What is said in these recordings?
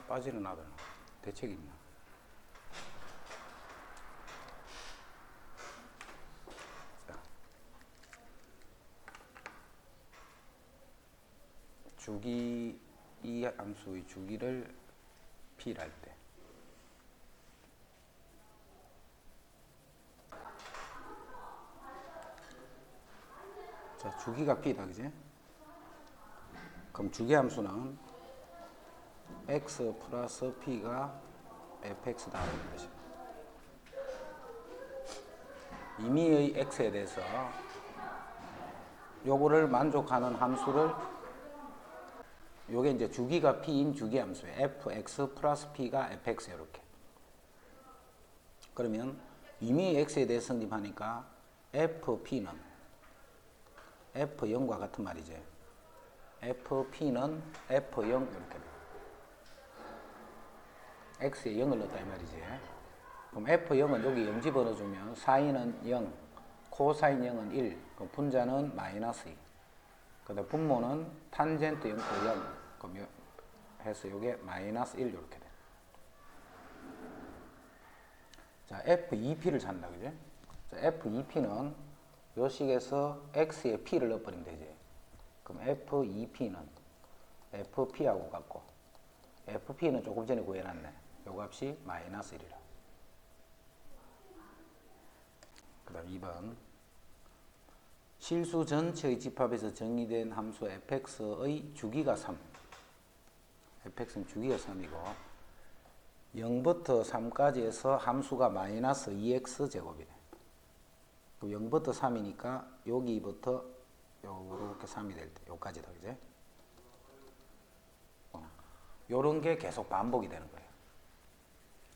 빠지는 하더라. 대책이 있나? 자, 주기 이 함수의 주기를 p랄 때 자, 주기가 p다, 그지? 그럼 주기 함수는 x 플러스 p가 fx다 하는 것이다. 임의의 x에 대해서 요거를 만족하는 함수를 요게 이제 주기가 p인 주기 함수예요. fx 플러스 p가 fx 이렇게. 그러면 임의의 x에 대해 성립하니까 fp는 f0과 같은 말이지. fp는 f0 이렇게 돼. x에 0을 넣었다 이 말이지. 그럼 f0은 여기 0 집어넣어주면 사인은 0, 코사인 0은 1, 그럼 분자는 마이너스 2. 그 다음 분모는 탄젠트 0코 0. 그럼 해서 요게 마이너스 1 이렇게 돼. 자, f2p를 찾는다, 그지? 자, f2p는 요 식에서 x에 p를 넣어버리면 되지. 그럼 f2p는 fp하고 같고, fp는 조금 전에 구해놨네. 요 값이 마이너스 1이라. 그 다음 2번. 실수 전체의 집합에서 정의된 함수 fx의 주기가 3. fx는 주기가 3이고, 0부터 3까지 해서 함수가 마이너스 2x 제곱이네. 0부터 3이니까 여기부터 요렇게 3이 될 때, 요까지다, 그지? 요런 게 계속 반복이 되는 거예요.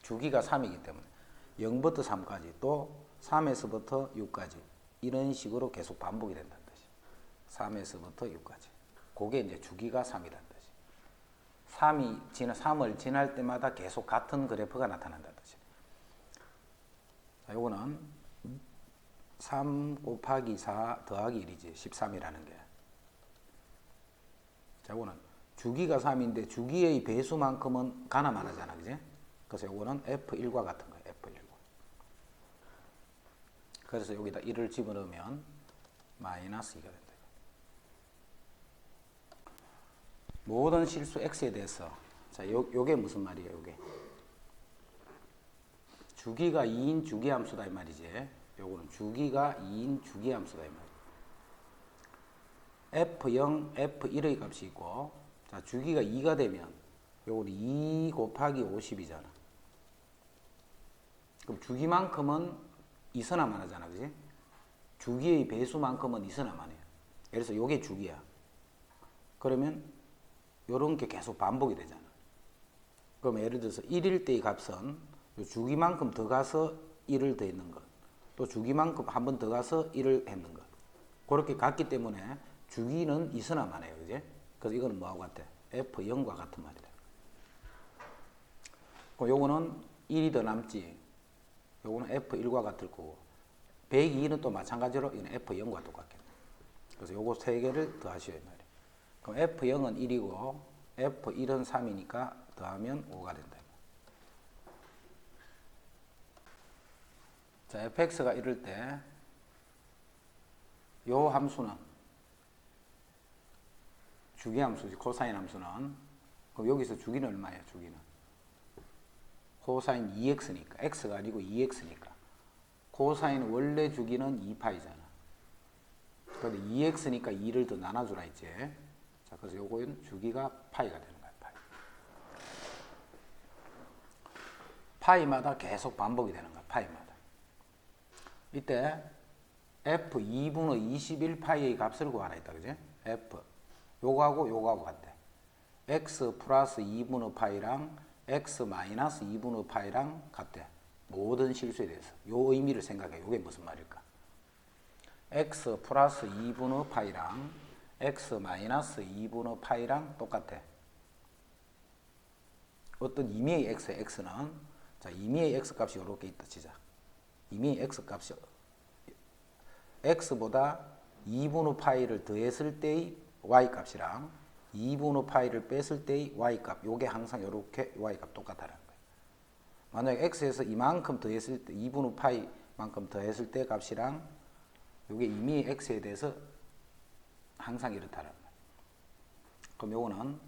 주기가 3이기 때문에 0부터 3까지 또 3에서부터 6까지 이런 식으로 계속 반복이 된다는 뜻이. 3에서부터 6까지. 그게 이제 주기가 3이라는 뜻이. 3을 지날 때마다 계속 같은 그래프가 나타난다는 뜻이. 자, 요거는 3 곱하기 4 더하기 1이지. 13이라는 게. 자, 요거는 주기가 3인데 주기의 배수만큼은 가나 마나잖아, 그지? 그래서 요거는 F1과 같은 거예요, F1과. 그래서 여기다 1을 집어넣으면 마이너스 2가 된다. 모든 실수 x에 대해서, 자, 요게 무슨 말이에요, 요게? 주기가 2인 주기함수다 이 말이지. 요거는 주기가 2인 주기함수다 이 말이에요. F0, F1의 값이 있고, 자, 주기가 2가 되면 요거는 2 곱하기 50이잖아. 그럼 주기만큼은 이서나만 하잖아, 그지? 주기의 배수만큼은 이서나만 해요. 예를 들어서 요게 주기야. 그러면 요런 게 계속 반복이 되잖아. 그럼 예를 들어서 1일 때의 값은 요 주기만큼 더 가서 1을 더했는 것, 또 주기만큼 한 번 더 가서 1을 했는 것. 그렇게 갔기 때문에 주기는 이서나만 해요, 그지? 그래서 이거는 뭐하고 같아? F0과 같은 말이다. 그럼 요거는 1이 더 남지. 요거는 F1과 같을 거고, 102는 또 마찬가지로 이건 F0과 똑같겠네. 그래서 요거 세 개를 더하시오 이 말이에요. 그럼 F0은 1이고 F1은 3이니까 더하면 5가 된다. 자, fx가 이럴 때 요 함수는 주기 함수지, 코사인 함수는. 그럼 여기서 주기는 얼마예요, 주기는? 코사인 2x니까, x가 아니고 2x니까. 코사인 원래 주기는 2파이잖아. 그런데 2x니까 2를 더 나눠주라 했지. 자, 그래서 요거는 주기가 파이가 되는 거야, 파이. 파이마다 계속 반복이 되는 거야, 파이마다. 이때 f2분의 21파이의 값을 구하라 했다, 그지? f. 요거하고 같대. x 플러스 2분의 파이랑 x 마이너스 2분의 파이랑 같대. 모든 실수에 대해서. 요 의미를 생각해. 요게 무슨 말일까? x 플러스 2분의 파이랑 x 마이너스 2분의 파이랑 똑같아. 어떤 임의의 x의 x는, 자, 임의의 x 값이 이렇게 있다 치자. 임의의 x 값이 x보다 2분의 파이를 더했을 때의 y 값이랑 2분의 파이를 뺐을 때의 y값, 요게 항상 요렇게 y값 똑같다는 거예요. 만약에 x에서 이만큼 더했을 때 2분의 파이만큼 더했을 때 값이랑 요게 이미 x에 대해서 항상 이렇다는 거예요. 그럼 요거는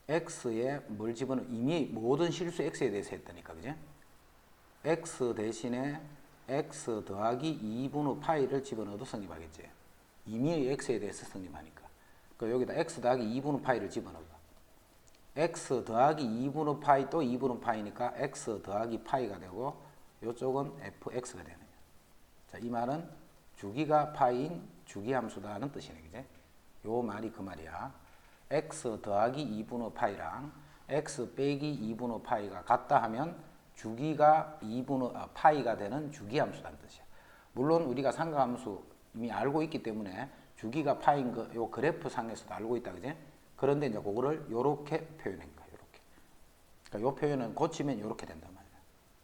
x에 뭘 집어넣어? 이미 모든 실수 x에 대해서 했다니까, 그지? x 대신에 x 더하기 2분의 파이를 집어넣어도 성립하겠지. 이미 x에 대해서 성립하니까. 그 여기다 x 더하기 2분의 파이를 집어넣어. x 더하기 2분의 파이 또 2분의 파이니까 x 더하기 파이가 되고 이쪽은 fx가 되는 거야. 자, 이 말은 주기가 파이인 주기함수다는 뜻이네, 그지? 요 말이 그 말이야. x 더하기 2분의 파이랑 x 빼기 2분의 파이가 같다 하면 주기가 파이가 되는 주기함수라는 뜻이야. 물론 우리가 삼각함수 이미 알고 있기 때문에 주기가 파인 거 요 그래프 상에서도 알고 있다, 그지? 그런데 이제 그거를 요렇게 표현한 거야, 요렇게. 그러니까 요 표현은 고치면 요렇게 된단 말이야.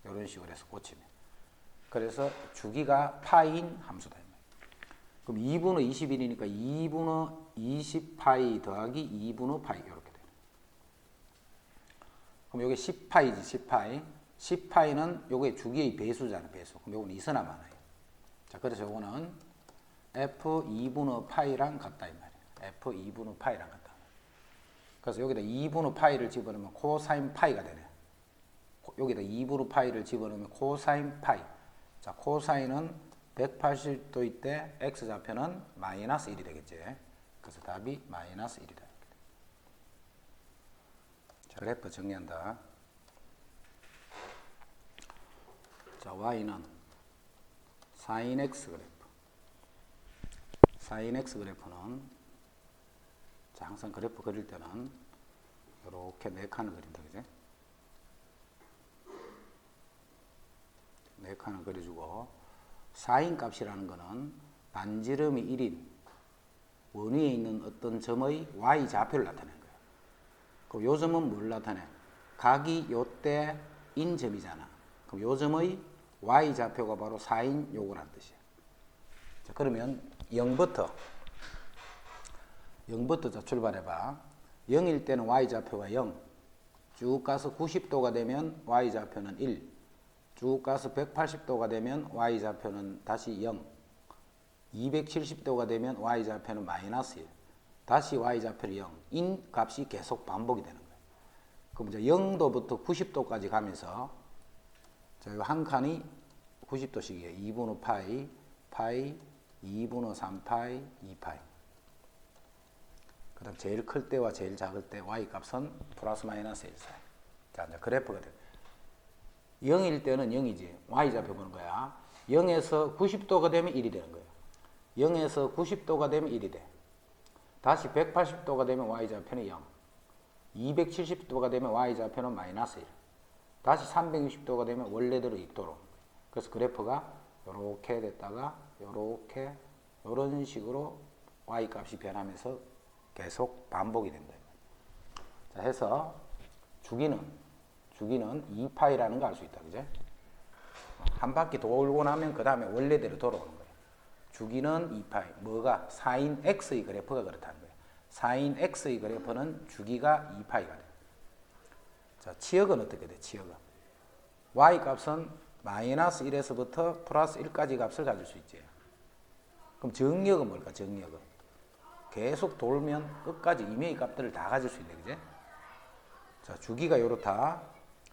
요런 식으로 해서 고치면. 그래서 주기가 파인 함수다. 그럼 2분의 21이니까 2분의 20파이 더하기 2분의 파이 이렇게 돼요. 그럼 요게 10파이지, 10파이. 10파이는 요게 주기의 배수잖아, 배수. 그럼 요거는 이서나 많아요. 자, 그래서 요거는 f2분의 파이랑 같다 이 말이에요. f2분의 파이랑 같다. 그래서 여기다 2분의 파이를 집어넣으면 코사인 파이가 되네. 여기다 2분의 파이를 집어넣으면 코사인 파이. 자, 코사인은 180도일 때 x좌표는 마이너스 1이 되겠지. 그래서 답이 마이너스 1이다. 자, 그래프 정리한다. 자, y는 sin x 그래프. sin x 그래프는 자, 항상 그래프 그릴 때는 이렇게 네 칸을 그린다, 그지? 네 칸을 그려주고 사인 값이라는 거는 반지름이 1인 원위에 있는 어떤 점의 y 좌표를 나타내는 거예요. 그럼 요 점은 뭘 나타내? 각이 요때인 점이잖아. 그럼 요 점의 y 좌표가 바로 사인 요거란 뜻이야. 자, 그러면 0부터 자 출발해봐. 0일 때는 y 좌표가 0. 쭉 가서 90도가 되면 y 좌표는 1. 쭉 가서 180도가 되면 y좌표는 다시 0, 270도가 되면 y좌표는 마이너스 1, 다시 y좌표는 0, 인 값이 계속 반복이 되는 거예요. 그럼 이제 0도부터 90도까지 가면서 자, 한 칸이 90도씩이에요. 2분의 파이, 2분의 3파이, 2파이. 그 다음 제일 클 때와 제일 작을 때 y값은 플러스 마이너스 1 사이. 자, 이제 그래프가 돼요. 0일 때는 0이지. y좌표 보는 거야. 0에서 90도가 되면 1이 되는 거예요. 0에서 90도가 되면 1이 돼. 다시 180도가 되면 y좌표는 0. 270도가 되면 y좌표는 마이너스 1. 다시 360도가 되면 원래대로 6도로. 그래서 그래프가 이렇게 됐다가 이렇게 이런 식으로 y값이 변하면서 계속 반복이 된다. 자, 해서 주기는 2파이라는 거 알 수 있다, 그제? 한 바퀴 돌고 나면 그 다음에 원래대로 돌아오는 거예요. 주기는 2파이. 뭐가? 사인 x의 그래프가 그렇다는 거예요. 사인 x의 그래프는 주기가 2파이가 돼요. 자, 치역은 어떻게 돼? 치역은 y 값은 마이너스 1에서부터 플러스 1까지 값을 가질 수 있지. 그럼 정역은 뭘까? 정역은 계속 돌면 끝까지 임의의 값들을 다 가질 수 있네, 그제? 자, 주기가 요렇다.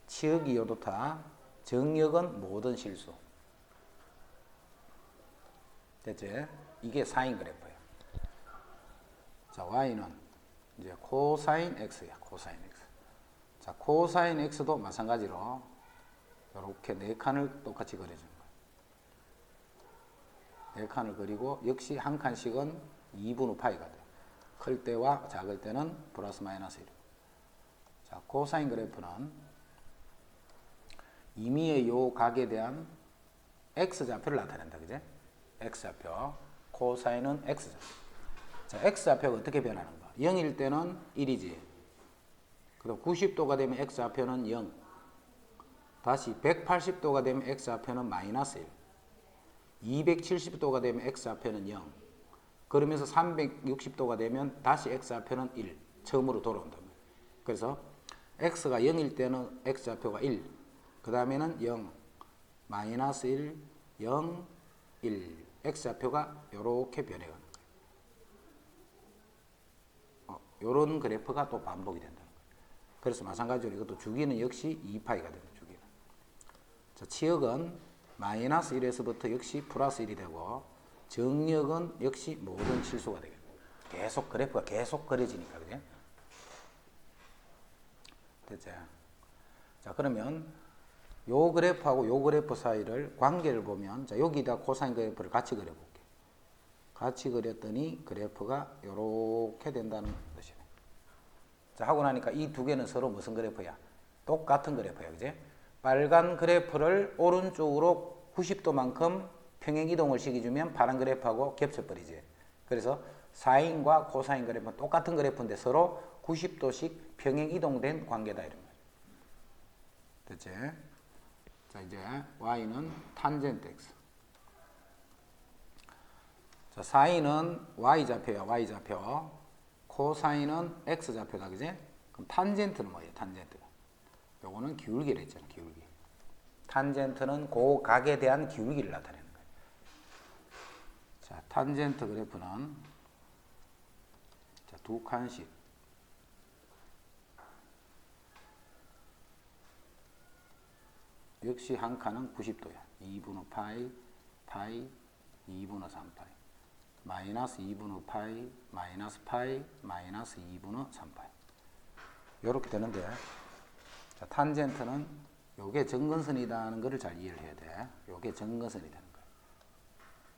치역이 요렇다. 정역은 모든 실수. 됐지? 이게 사인 그래프예요. 자, y는 이제 코사인 x야. 코사인 x. 자, 코사인 x도 마찬가지로 이렇게 네 칸을 똑같이 그려주는 거예요. 네 칸을 그리고 역시 한 칸씩은 2분의 파이가 돼. 클 때와 작을 때는 플러스 마이너스 1. 자, 코사인 그래프는 임의의 요 각에 대한 x좌표를 나타낸다, 그제? x좌표. 코사인은 x좌표. 자, x좌표가 어떻게 변하는가? 0일 때는 1이지. 그다음 90도가 되면 x좌표는 0. 다시 180도가 되면 x좌표는 마이너스 1. 270도가 되면 x좌표는 0. 그러면서 360도가 되면 다시 x좌표는 1, 처음으로 돌아온다. 그래서 x가 0일 때는 x좌표가 1, 그 다음에는 0, 마이너스 1, 0, 1, x좌표가 이렇게 변해가는 거예요. 이런 그래프가 또 반복이 된다는 거예요. 그래서 마찬가지로 이것도 주기는 역시 2파이가 됩니다. 주기는. 자, 치역은 마이너스 1에서부터 역시 플러스 1이 되고 정역은 역시 모든 실수가 되겠네요. 계속 그래프가 계속 그려지니까. 그죠? 됐죠? 자, 그러면 요 그래프하고 요 그래프 사이를 관계를 보면, 자, 여기다 코사인 그래프를 같이 그려볼게요. 같이 그렸더니 그래프가 요렇게 된다는 뜻이네. 자, 하고 나니까 이 두 개는 서로 무슨 그래프야? 똑같은 그래프야. 그지? 빨간 그래프를 오른쪽으로 90도만큼 평행 이동을 시켜주면 파란 그래프하고 겹쳐버리지. 그래서 사인과 코사인 그래프는 똑같은 그래프인데 서로 90도씩 평행 이동된 관계다 이런 거죠. 됐지? 자, 이제 y는 탄젠트 x. 자, 사인은 y좌표야, y좌표. 코사인은 x좌표다, 그지? 그럼 탄젠트는 뭐예요, 탄젠트가? 요거는 기울기를 했잖아, 기울기. 탄젠트는 그 각에 대한 기울기를 나타내는 거예요. 자, 탄젠트 그래프는 자, 두 칸씩. 역시 한 칸은 90도야. 2분의 파이, 파이, 2분의 3파이. 마이너스 2분의 파이, 마이너스 파이, 마이너스 2분의 3파이. 요렇게 되는데, 자, 탄젠트는 요게 정근선이라는 것을 잘 이해를 해야 돼. 요게 정근선이 되는 거야.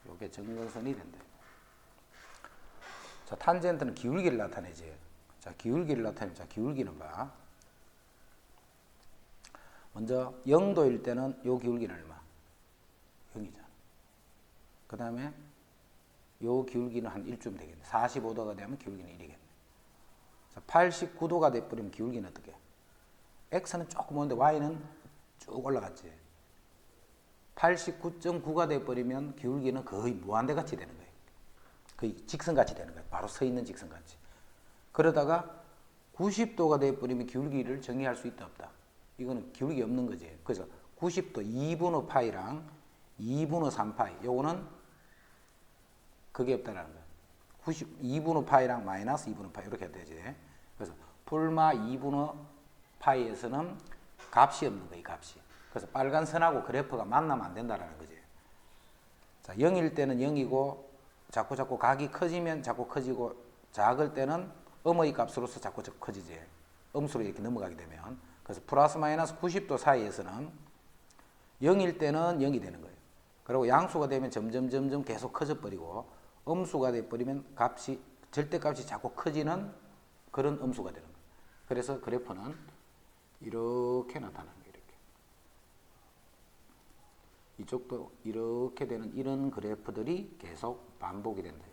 요게 정근선이 된다. 자, 탄젠트는 기울기를 나타내지. 자, 기울기를 나타내면, 자, 기울기는 봐. 먼저 0도일 때는 요 기울기는 얼마? 0이잖아. 그 다음에 요 기울기는 한 1쯤 되겠네. 45도가 되면 기울기는 1이겠네. 자, 89도가 돼버리면 기울기는 어떻게? x는 조금 오는데 y는 쭉 올라갔지. 89.9가 돼버리면 기울기는 거의 무한대같이 되는 거예요. 거의 직선같이 되는 거예요. 바로 서 있는 직선같이. 그러다가 90도가 돼버리면 기울기를 정의할 수 있다 없다? 이거는 기울기 없는 거지. 그래서 90도 2분의 파이랑 2분의 3파이 요거는 그게 없다라는 거야. 2분의 파이랑 마이너스 2분의 파이 이렇게 되지. 그래서 풀마 2분의 파이에서는 값이 없는 거야, 이 값이. 그래서 빨간 선하고 그래프가 만나면 안 된다라는 거지. 자, 0일 때는 0이고 자꾸 각이 커지면 자꾸 커지고 작을 때는 음의 값으로서 자꾸 커지지. 음수로 이렇게 넘어가게 되면. 그래서 플러스 마이너스 90도 사이에서는 0일 때는 0이 되는 거예요. 그리고 양수가 되면 점점 계속 커져 버리고 음수가 돼 버리면 값이 절대값이 자꾸 커지는 그런 음수가 되는 거예요. 그래서 그래프는 이렇게 나타나는 거예요. 이렇게. 이쪽도 이렇게 되는 이런 그래프들이 계속 반복이 된다.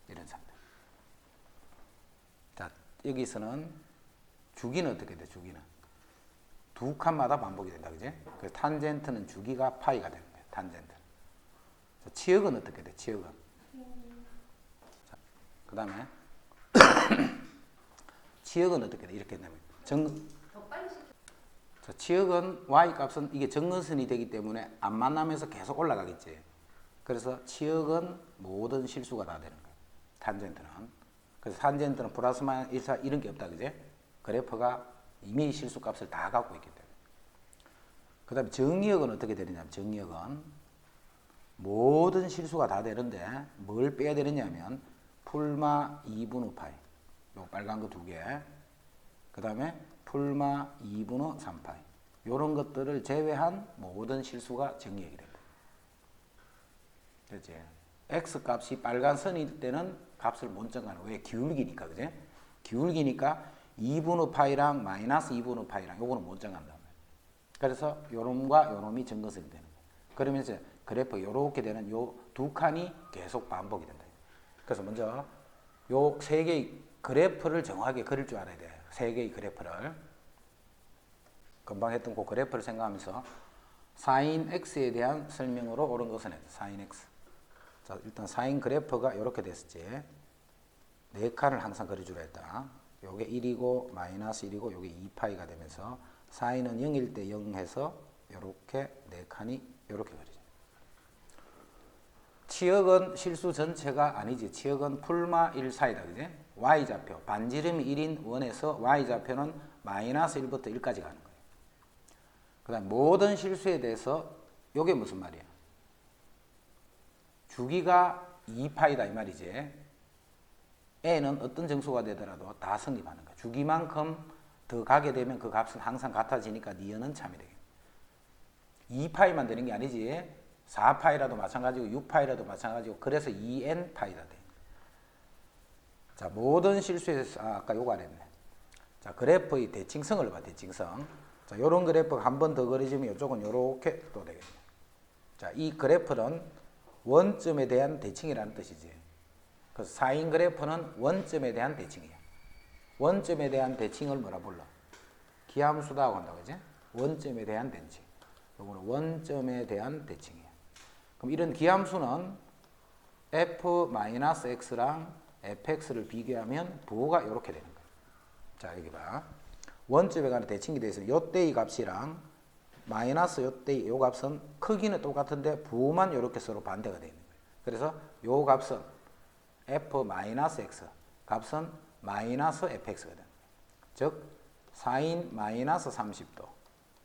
이런 상태. 자, 여기서는 주기는 어떻게 돼? 주기는 두 칸마다 반복이 된다, 그지? 그래서 탄젠트는 주기가 파이가 되는 거예요. 탄젠트. 자, 치역은 어떻게 돼? 치역은. 자, 그 다음에 치역은 어떻게 돼? 이렇게 되면 자, 치역은 y 값은 이게 정근선이 되기 때문에 안 만나면서 계속 올라가겠지. 그래서 치역은 모든 실수가 다 되는 거예요. 탄젠트는. 그래서 탄젠트는 플러스 마이너스 1차 이런 게 없다, 그지? 그래프가 이미 실수값을 다 갖고 있기 때문에. 그 다음에 정역은 어떻게 되느냐면 정역은 모든 실수가 다 되는데 뭘 빼야 되느냐면 풀마 2분의 파이 요 빨간 거 두 개, 그 다음에 풀마 2분의 3파이 요런 것들을 제외한 모든 실수가 정역이 됩니다. 그렇지? x 값이 빨간 선일 때는 값을 못 정하는. 왜? 기울기니까, 그지? 기울기니까 2분의 파이랑 마이너스 2분의 파이랑 요거는 못 정한다. 그래서 요놈과 요놈이 정근선이 되는 거예요. 그러면서 그래프 요렇게 되는 요 두 칸이 계속 반복이 된다. 그래서 먼저 요 세 개의 그래프를 정확하게 그릴 줄 알아야 돼요. 세 개의 그래프를. 금방 했던 그 그래프를 생각하면서 사인 x에 대한 설명으로 옳은 것은 사인 x. 자, 일단 사인 그래프가 이렇게 됐었지. 네 칸을 항상 그려주라 했다. 요게 1이고 마이너스 1이고 요게 2파이가 되면서 사인은 0일 때 0 해서 요렇게 네 칸이 요렇게 그려져. 치역은 실수 전체가 아니지. 치역은 풀마 1 사이다. 그지? y좌표. 반지름이 1인 원에서 y좌표는 마이너스 1부터 1까지 가는 거예요. 그 다음 모든 실수에 대해서 요게 무슨 말이야? 주기가 2파이다 이 말이지. n은 어떤 정수가 되더라도 다 성립하는 거야. 주기만큼 더 가게 되면 그 값은 항상 같아지니까 니은은 참이 되겠네. 2파이만 되는 게 아니지. 4파이라도 마찬가지고 6파이라도 마찬가지고 그래서 2n파이다 돼. 자, 모든 실수에서 아까 요거 안 했네. 자, 그래프의 대칭성을 봐. 대칭성. 자, 요런 그래프가 한 번 더 그려지면 이쪽은 요렇게 또 되겠네. 자, 이 그래프는 원점에 대한 대칭이라는 뜻이지. 그래서 사인 그래프는 원점에 대한 대칭이야. 원점에 대한 대칭을 뭐라 불러? 기함수다 하고 한다. 그지? 원점에 대한 대칭. 요거는 원점에 대한 대칭이야. 그럼 이런 기함수는 f-x랑 fx를 비교하면 부호가 이렇게 되는 거야. 자, 여기 봐. 원점에 관한 대칭이 되어 있으면 요때의 값이랑 마이너스 요때의 요 값은 크기는 똑같은데 부호만 이렇게 서로 반대가 되어 있는 거예요. 그래서 요 값은 f-x 값은 마이너스 fx가 되는 거예요. 즉 사인 마이너스 30도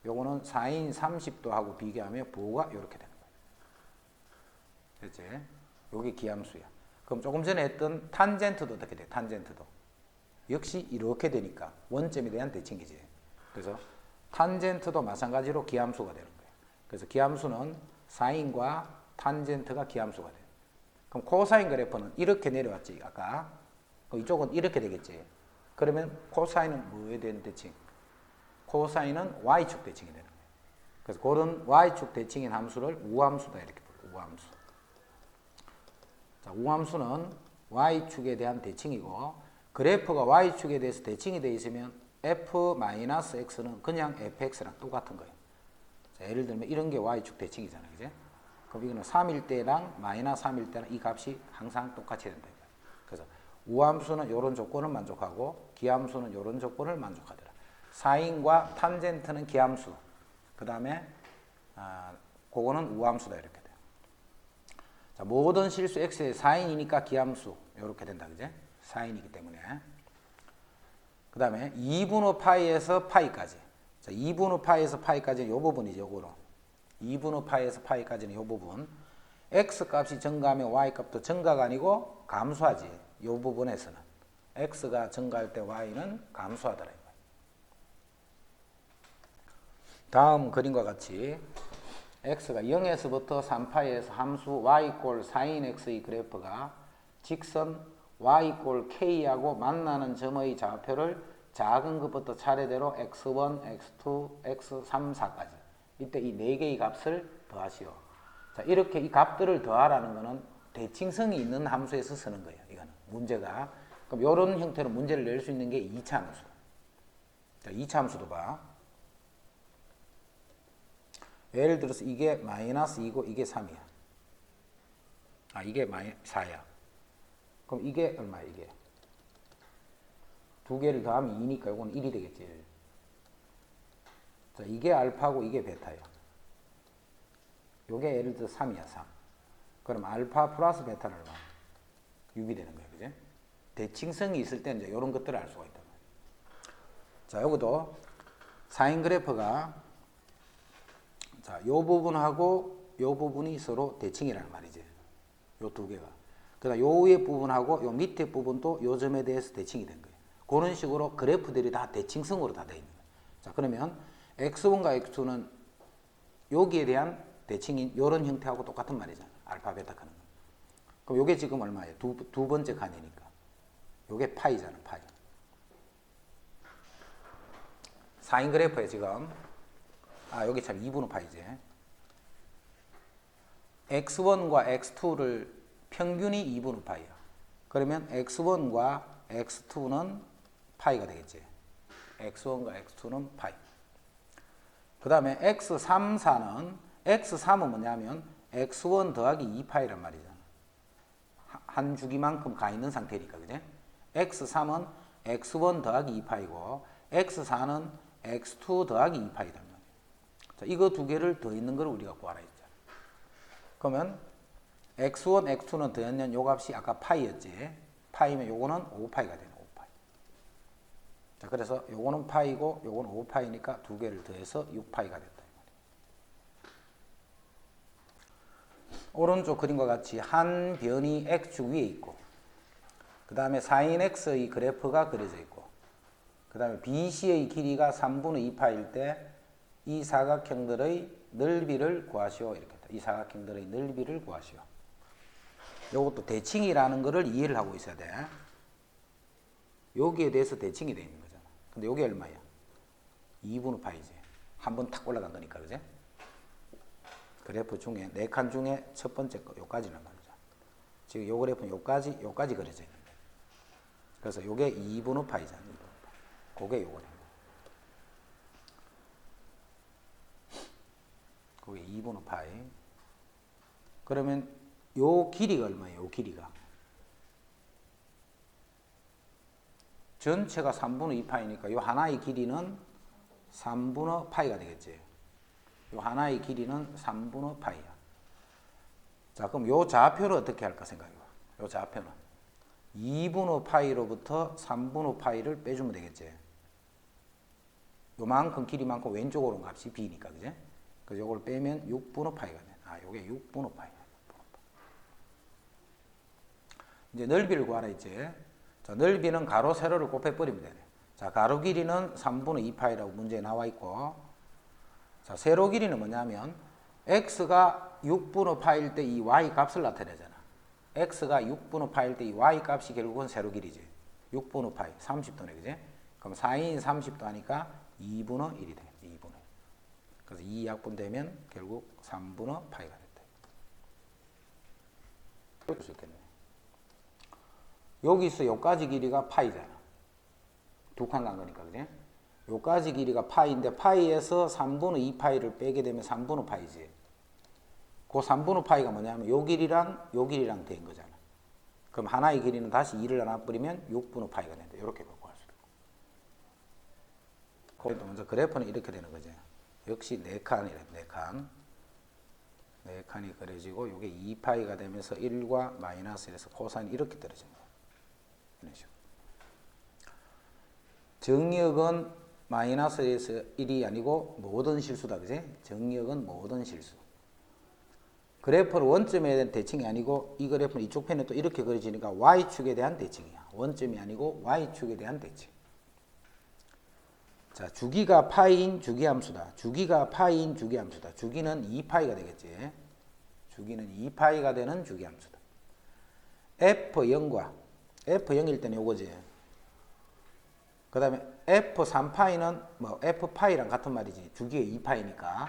요거는 사인 30도하고 비교하면 부호가 이렇게 되는 거예요. 됐지? 요게 기함수야. 그럼 조금 전에 했던 탄젠트도 어떻게 돼? 탄젠트도 역시 이렇게 되니까 원점에 대한 대칭이지. 그래서 탄젠트도 마찬가지로 기함수가 되는 거예요. 그래서 기함수는 사인과 탄젠트가 기함수가 돼요. 그럼 코사인 그래프는 이렇게 내려왔지 아까. 그럼 이쪽은 이렇게 되겠지. 그러면 코사인은 뭐에 대한 대칭? 코사인은 y축 대칭이 되는 거예요. 그래서 그런 y축 대칭인 함수를 우함수다 이렇게 불러요. 우함수. 자, 우함수는 y축에 대한 대칭이고 그래프가 y축에 대해서 대칭이 되어 있으면 f-x는 그냥 fx랑 똑같은 거예요. 자, 예를 들면 이런 게 y축 대칭이잖아요. 그죠? 그럼 이거는 3일 때랑 마이너스 3일 때랑 이 값이 항상 똑같이 된다. 그래서 우함수는 이런 조건을 만족하고 기함수는 이런 조건을 만족하더라. 사인과 탄젠트는 기함수. 그 다음에 그거는 우함수다 이렇게 돼요. 자, 모든 실수 x의 사인이니까 기함수 이렇게 된다. 그죠? 사인이기 때문에. 그 다음에 2분의 파이에서 파이까지. 자, 2분의 파이에서 파이까지는 이 부분이죠. 요거로. 2분의 파이에서 파이까지는 이 부분. x 값이 증가하면 y 값도 증가가 아니고 감소하지. 이 부분에서는. x가 증가할 때 y는 감소하더라. 다음 그림과 같이 x가 0에서부터 3파이에서 함수 y 꼴 sin x의 그래프가 직선 y 꼴 k하고 만나는 점의 좌표를 작은 것부터 차례대로 x1, x2, x3, 4까지 이때 이 네 개의 값을 더하시오. 자, 이렇게 이 값들을 더하라는 것은 대칭성이 있는 함수에서 쓰는 거예요. 이거는 문제가. 그럼 이런 형태로 문제를 낼 수 있는 게 2차 함수. 자, 2차 함수도 봐. 예를 들어서 이게 마이너스 2고 이게 3이야. 이게 4야. 그럼 이게 얼마야 이게? 두 개를 더하면 2니까 이건 1이 되겠지. 자, 이게 알파고 이게 베타야. 요게 예를 들어 3이야 3. 그럼 알파 플러스 베타는 얼마? 6이 되는 거야. 그지? 대칭성이 있을 때 이제 이런 것들을 알 수가 있단 말이야. 자, 여기도 사인 그래프가 자, 요 부분하고 요 부분이 서로 대칭이라는 말이지. 요 두 개가. 그다음 요 위에 부분하고 요 밑에 부분도 요 점에 대해서 대칭이 된 거예요. 그런 식으로 그래프들이 다 대칭성으로 다 되어 있는 거예요. 자, 그러면 x1과 x2는 여기에 대한 대칭인 요런 형태하고 똑같은 말이잖아. 알파 베타 칸은. 그럼 요게 지금 얼마예요? 두 번째 칸이니까. 요게 파이잖아, 파이. 사인 그래프에 지금 여기 참 2분의 파이지. x1과 x2를 평균이 2분의 파이야. 그러면 x1과 x2는 파이가 되겠지. x1과 x2는 파이. 그 다음에 x3, 4는 x3은 뭐냐면 x1 더하기 2파이란 말이잖아. 한 주기만큼 가 있는 상태니까, 그지? x3은 x1 더하기 2파이고, x4는 x2 더하기 2파이단 말이야. 자, 이거 두 개를 더 있는 걸 우리가 구하라 했잖아. 그러면 x1, x2는 더했는 요 값이 아까 파이였지. 파이면 요거는 5파이가 되는 5파이. 자, 그래서 요거는 파이고 요거는 5파이니까 두 개를 더해서 6파이가 됐다. 오른쪽 그림과 같이 한 변이 x축 위에 있고, 그 다음에 sin x의 그래프가 그려져 있고, 그 다음에 BC의 길이가 3분의 2파일 때 이 사각형들의 넓이를 구하시오. 이렇게 했다. 이 사각형들의 넓이를 구하시오. 요것도 대칭이라는 것을 이해를 하고 있어야 돼. 여기에 대해서 대칭이 되어 있는 거잖아. 근데 요게 얼마야? 2분의 파이지. 한 번 탁 올라간 거니까, 그지? 그래프 중에, 4칸 중에 첫 번째 거, 요까지는 말이죠. 지금 요 그래프는 요까지 그려져 있는데. 그래서 요게 2분의 파이잖아. 2분의 파이. 그게 요거네. 그게 2분의 파이. 그러면 요 길이가 얼마예요? 요 길이가. 전체가 3분의 2파이니까 요 하나의 길이는 3분의 파이가 되겠지. 요 하나의 길이는 3분의 파이야. 자, 그럼 요 좌표를 어떻게 할까 생각해봐. 요 좌표는 2분의 파이로부터 3분의 파이를 빼주면 되겠지. 요만큼 길이만큼 왼쪽으로 온 값이 b니까, 그지? 그래서 요걸 빼면 6분의 파이가 돼. 아, 요게 6분의 파이야. 이제 넓이를 구하라 했지. 자, 넓이는 가로 세로를 곱해버리면 되네. 자, 가로 길이는 3분의 2파이라고 문제에 나와 있고, 자, 세로 길이는 뭐냐면 x가 6분의 파일 때 이 y 값을 나타내잖아. x가 6분의 파일 때 이 y 값이 결국은 세로 길이지. 6분의 파이, 30도네, 그지? 그럼 4인 30도 하니까 2분의 1이 되겠지. 2분의 1. 그래서 2약분 되면 결국 3분의 파이가 됐다. 그럴 수 있겠네. 여기서 여기까지 길이가 파이잖아. 두 칸 간 거니까, 그지? 요까지 길이가 파이인데 파이에서 3분의 2파이를 빼게 되면 3분의 파이지. 그 3분의 파이가 뭐냐면 요 길이랑 된 거잖아. 그럼 하나의 길이는 다시 2를 하나 뿌리면 6분의 파이가 된다. 이렇게 바꿔할 수 있고. 그래도 먼저 그래프는 이렇게 되는 거지. 역시 4칸이래. 4칸. 4칸이 그려지고 요게 2파이가 되면서 1과 마이너스 1에서 코사인이 이렇게 떨어지는 거야. 이런 식으로. 정역은 마이너스에서 1이 아니고 모든 실수다, 그지? 정역은 모든 실수. 그래프를 원점에 대한 대칭이 아니고 이 그래프는 이쪽 편에 또 이렇게 그려지니까 y축에 대한 대칭이야. 원점이 아니고 y축에 대한 대칭. 자, 주기가 파이인 주기함수다. 주기가 파이인 주기함수다. 주기는 2파이가 되겠지. 주기는 2파이가 되는 주기함수다. F0과 F0일 때는 요거지. 그 다음에 F3파이는 뭐 F파이랑 같은 말이지. 주기의 2파이니까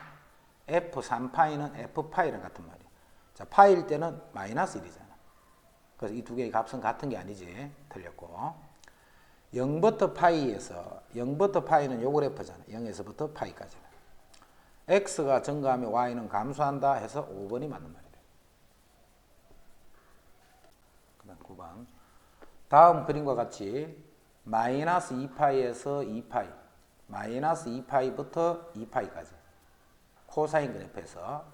F3파이는 F파이랑 같은 말이야. 자, 파이일 때는 마이너스 1이잖아. 그래서 이 두 개의 값은 같은 게 아니지. 틀렸고 0부터 파이에서 0부터 파이는 요 그래프잖아. 0에서부터 파이까지. X가 증가하면 Y는 감소한다 해서 5번이 맞는 말이야. 그 다음 9번. 다음 그림과 같이 마이너스 2파이에서 2파이, 마이너스 2파이부터 2파이까지 코사인 그래프에서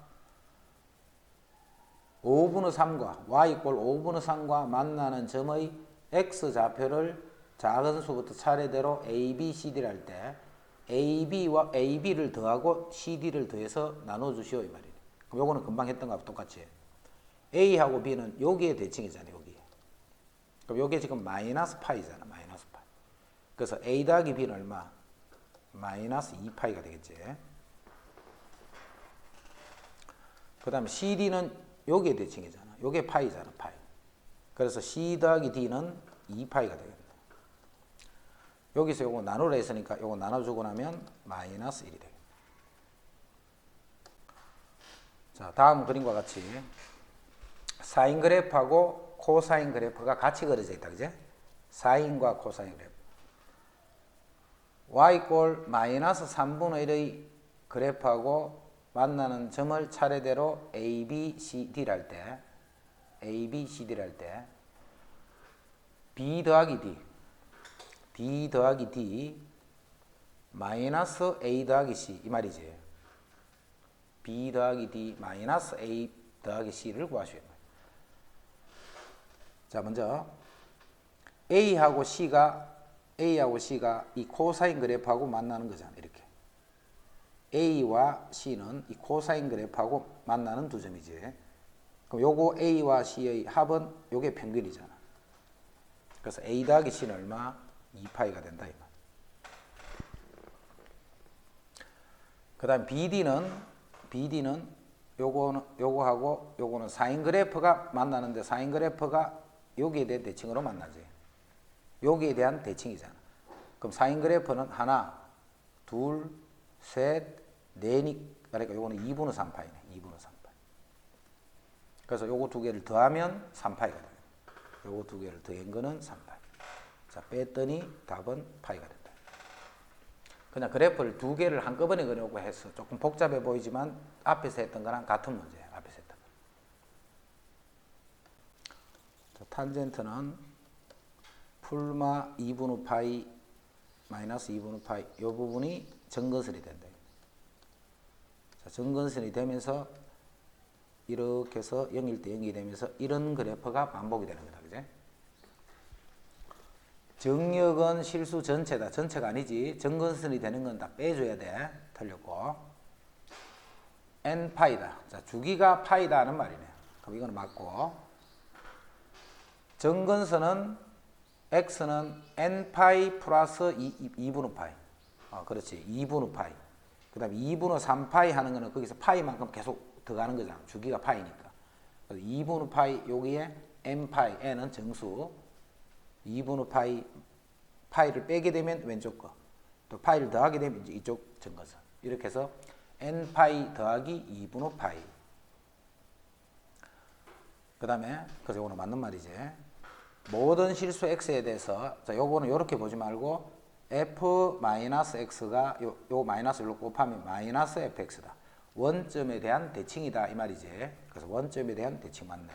5분의 3과 y 이꼴 5분의 3과 만나는 점의 x좌표를 작은 수부터 차례대로 a, b, cd를 할 때 ab와 ab를 더하고 cd를 더해서 나눠주시오 이 말이에요. 그럼 요거는 금방 했던 거하고 똑같이 a하고 b는 여기에 대칭이잖아요. 여기. 그럼 요게 지금 마이너스 파이잖아. 마이너스 파이. 그래서 a 더하기 b는 얼마? 마이너스 2파이가 되겠지. 그 다음에 cd는 요게 대칭이잖아. 요게 파이잖아. 파이. 그래서 c 더하기 d는 2파이가 되겠네. 여기서 요거 나누라 했으니까 요거 나눠주고 나면 마이너스 1이 되겠네. 자, 다음 그림과 같이 사인 그래프하고 코사인 그래프가 같이 그려져 있다. 그제? 사인과 코사인 그래프. y꼴 마이너스 3분의 1의 그래프하고 만나는 점을 차례대로 a, b, c, d를 할 때 a, b, c, d를 할 때 B 더하기 D 더하기 D 마이너스 A 더하기 C 이 말이지. B 더하기 D 마이너스 A 더하기 C를 구하셔야 돼요. 자, 먼저 A하고 C가 이 코사인 그래프하고 만나는 거잖아. 이렇게. A와 C는 이 코사인 그래프하고 만나는 두 점이지. 그럼 요거 A와 C의 합은 요게 평균이잖아. 그래서 A 더하기 C는 얼마? 2파이가 된다. 이 말. 그 다음 BD는 요거하고 요거는 사인 그래프가 만나는데 사인 그래프가 여기에 대한 대칭으로 만나지. 여기에 대한 대칭이잖아. 그럼 사인 그래프는 하나, 둘, 셋, 넷이 그러니까 요거는 2분의 3파이네. 2분의 3파이. 그래서 요거 두 개를 더하면 3파이가 돼요. 요거 두 개를 더한 거는 3파이. 자, 뺐더니 답은 파이가 된다. 그냥 그래프를 두 개를 한꺼번에 그려고 해서 조금 복잡해 보이지만 앞에서 했던 거랑 같은 문제예요. 앞에서 했던 거. 자, 탄젠트는 풀마 2분의 파이 마이너스 2분의 파이 이 부분이 정근선이 된다. 자, 정근선이 되면서 이렇게 해서 0일 때 0이 되면서 이런 그래프가 반복이 되는 거다. 그제? 정력은 실수 전체다. 전체가 아니지. 정근선이 되는 건 다 빼줘야 돼. 틀렸고. n파이다. 자, 주기가 파이다 하는 말이네. 그럼 이거는 맞고. 정근선은 x는 n파이 플러스 2분의 파이. 그렇지. 2분의 파이. 그 다음에 2분의 3파이 하는 거는 거기서 파이만큼 계속 들어가는 거잖아. 주기가 파이니까. 그래서 2분의 파이 여기에 n파이. n은 정수. 2분의 파이를 빼게 되면 왼쪽 거. 또 파이를 더하게 되면 이제 이쪽 정근선. 이렇게 해서 n파이 더하기 2분의 파이. 그 다음에 그래서 이거는 맞는 말이지. 모든 실수 x에 대해서 자 요거는 이렇게 보지 말고 f-x가 요 마이너스로 곱하면 마이너스 fx다. 원점에 대한 대칭이다 이 말이지. 그래서 원점에 대한 대칭 맞네.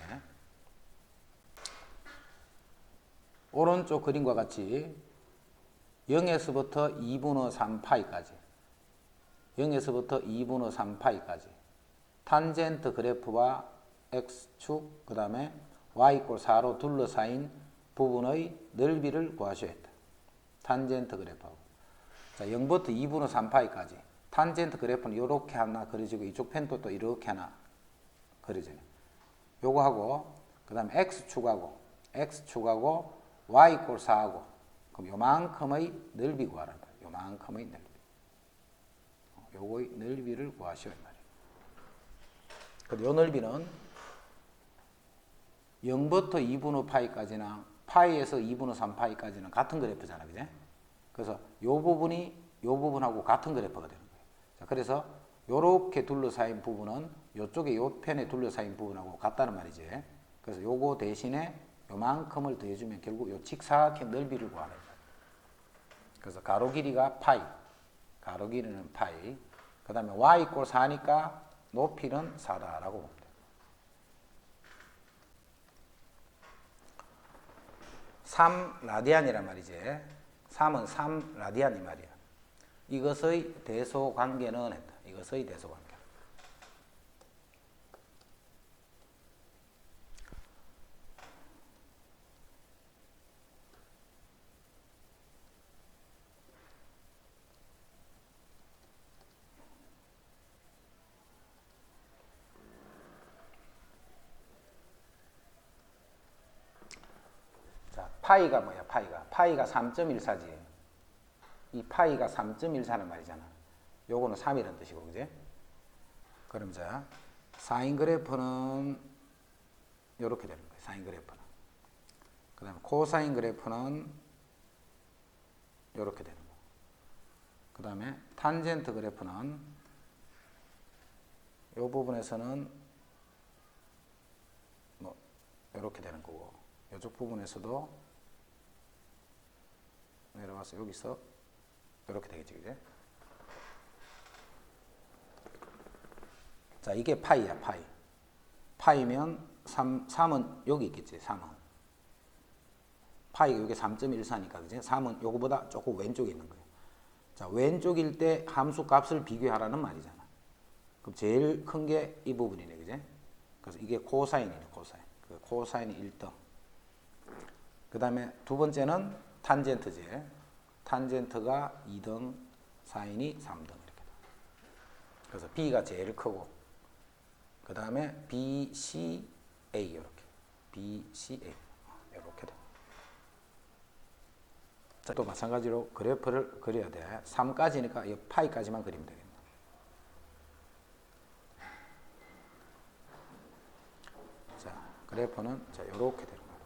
오른쪽 그림과 같이 0에서부터 2분의 3파이까지 0에서부터 2분의 3파이까지 탄젠트 그래프와 x축 그 다음에 y = 4로 둘러싸인 부분의 넓이를 구하셔야 했다. 탄젠트 그래프하고 자 0부터 2분의 3파이까지 탄젠트 그래프는 이렇게 하나 그려지고 이쪽 편도 또 이렇게 하나 그려져요. 요거 하고 그 다음에 x축하고 y = 4하고 그럼 요만큼의 넓이 구하라. 요만큼의 넓이. 요거의 넓이를 구하시오 말이에요. 근데 요 넓이는 0부터 2분의 파이까지나 파이에서 2분의 3파이까지는 같은 그래프잖아. 그제? 그래서 요 부분하고 같은 그래프가 되는 거예요. 자, 그래서 요렇게 둘러싸인 부분은 요쪽에 요 편에 둘러싸인 부분하고 같다는 말이지. 그래서 요거 대신에 요만큼을 더해주면 결국 요 직사각형 넓이를 구하는 거예요. 그래서 가로 길이가 파이, 가로 길이는 파이, 그 다음에 y = 4니까 높이는 4다라고 보면 돼요. 3라디안이란 말이지. 3은 3라디안 이 말이야. 이것의 대소관계는 했다. 이것의 대소관계. 파이가 뭐야? 파이가 3.14지. 이 파이가 3.14는 말이잖아. 요거는 3이라는 뜻이고, 그지? 그럼 자, 사인 그래프는 요렇게 되는 거예요. 사인 그래프는. 그 다음에 코사인 그래프는 요렇게 되는 거예요. 그 다음에 탄젠트 그래프는 요 부분에서는 뭐 요렇게 되는 거고, 요쪽 부분에서도 내려와서 여기서 이렇게 되겠지, 그제? 자, 이게 파이야, 파이. 파이면 3은 여기 있겠지, 3은. 파이가 이게 3.14니까 그지? 3은 요거보다 조금 왼쪽에 있는 거예요. 자, 왼쪽일 때 함수 값을 비교하라는 말이잖아. 그럼 제일 큰 게 이 부분이네, 그지? 그래서 이게 코사인이네, 코사인. 그 코사인이 1등. 그 다음에 두 번째는 탄젠트지. 탄젠트가 2등, 사인이 3등 이렇게. 그래서 B가 제일 크고, 그 다음에 BCA 이렇게. BCA 이렇게 돼. 자, 또 마찬가지로 그래프를 그려야 돼. 3까지니까 이 파이까지만 그리면 되겠네. 자, 그래프는 자 이렇게 되는 거야.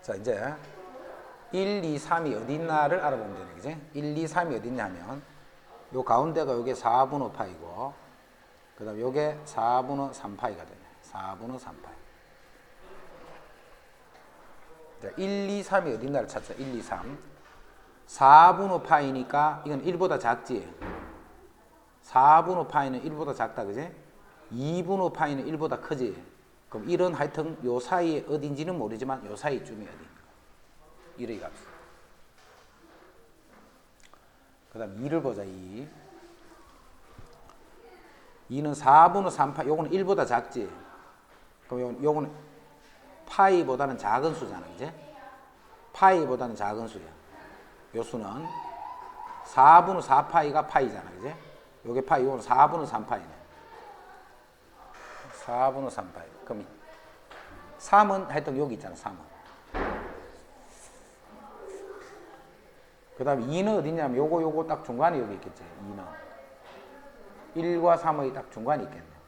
자, 이제 1, 2, 3이 어디 있나를 알아보면 되네, 그지? 1, 2, 3이 어디 있냐면 요 가운데가 요게 4분의 파이고, 그 다음에 요게 4분의 3파이가 되네. 4분의 3파이. 자, 1, 2, 3이 어디 있나를 찾자. 1, 2, 3. 4분의 파이니까 이건 1보다 작지. 4분의 파이는 1보다 작다, 그지? 2분의 파이는 1보다 크지. 그럼 1은 하여튼 요 사이에 어딘지는 모르지만 요 사이쯤이 어딘가. 1의 값. 그 다음 2를 보자. 2. 2는 4분의 3파이. 요거는 1보다 작지. 그럼 요거는 파이보다는 작은 수잖아, 그지? 파이보다는 작은 수야. 요 수는 4분의 4파이가 파이잖아, 그지? 요게 파이, 요거는 4분의 3파이네. 4분의 3파이. 그럼 3은 하여튼 여기 있잖아, 3은. 그 다음에 2는 어디 있냐면 요거 딱 중간에 여기 있겠지, 2는. 1과 3의 딱 중간에 있겠네.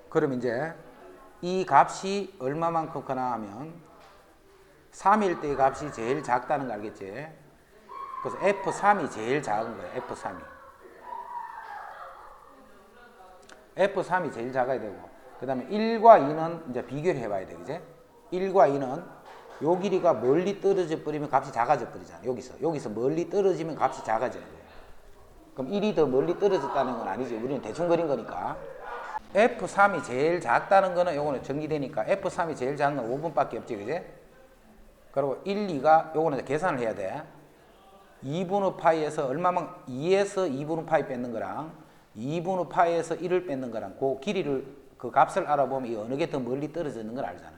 그럼 이제 이 값이 얼마만큼 크나 하면 3일 때 이 값이 제일 작다는 거 알겠지? 그래서 F3이 제일 작은 거예요. F3이. F3이 제일 작아야 되고, 그 다음에 1과 2는 이제 비교를 해봐야 돼, 그지? 1과 2는 요 길이가 멀리 떨어져 버리면 값이 작아져 버리잖아. 여기서 멀리 떨어지면 값이 작아지는 거예요. 그럼 1이 더 멀리 떨어졌다는 건 아니지. 우리는 대충 그린 거니까. F3이 제일 작다는 거는 요거는 정리되니까 F3이 제일 작은 건 5분밖에 없지, 그지? 그리고 1, 2가 요거는 계산을 해야 돼. 2분의 파이에서 얼마만 2에서 2분의 파이 뺏는 거랑 2분의 파이에서 1을 뺏는 거랑 그 길이를 그 값을 알아보면 이 어느 게 더 멀리 떨어져 있는 걸 알잖아.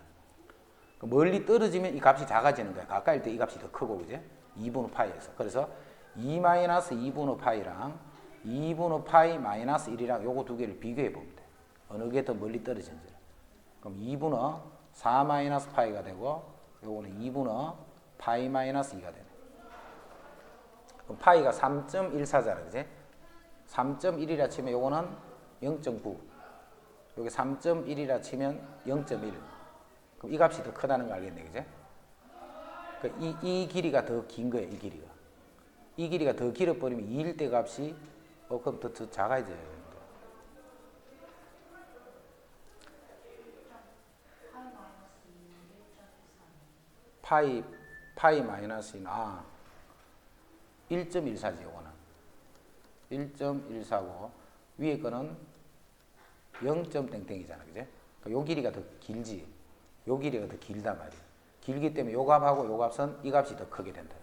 멀리 떨어지면 이 값이 작아지는 거야. 가까일 때 이 값이 더 크고, 그지? 2분의 파이에서. 그래서 2-2분의 파이랑 2분의 파이 마이너스 1이랑 요거 두 개를 비교해 보면 돼. 어느 게 더 멀리 떨어진지. 그럼 2분의 4 마이너스 파이가 되고, 요거는 2분의 파이 마이너스 2가 되네. 그럼 파이가 3.14잖아, 그지? 3.1이라 치면 요거는 0.9. 요게 3.1이라 치면 0.1. 그럼 이 값이 더 크다는 거 알겠네, 그지? 그러니까 이 길이가 더 긴 거예요, 이 길이가. 이 길이가 더 길어버리면 2일 때 값이 그럼 더 작아져요. 파이 마이너스 1.14지, 요거는. 1.14고, 위에 거는 0.땡땡이잖아, 그지? 그러니까 요 길이가 더 길지. 요 길이가 더 길단 말이야. 길기 때문에 요 값하고 요 값은 이 값이 더 크게 된다.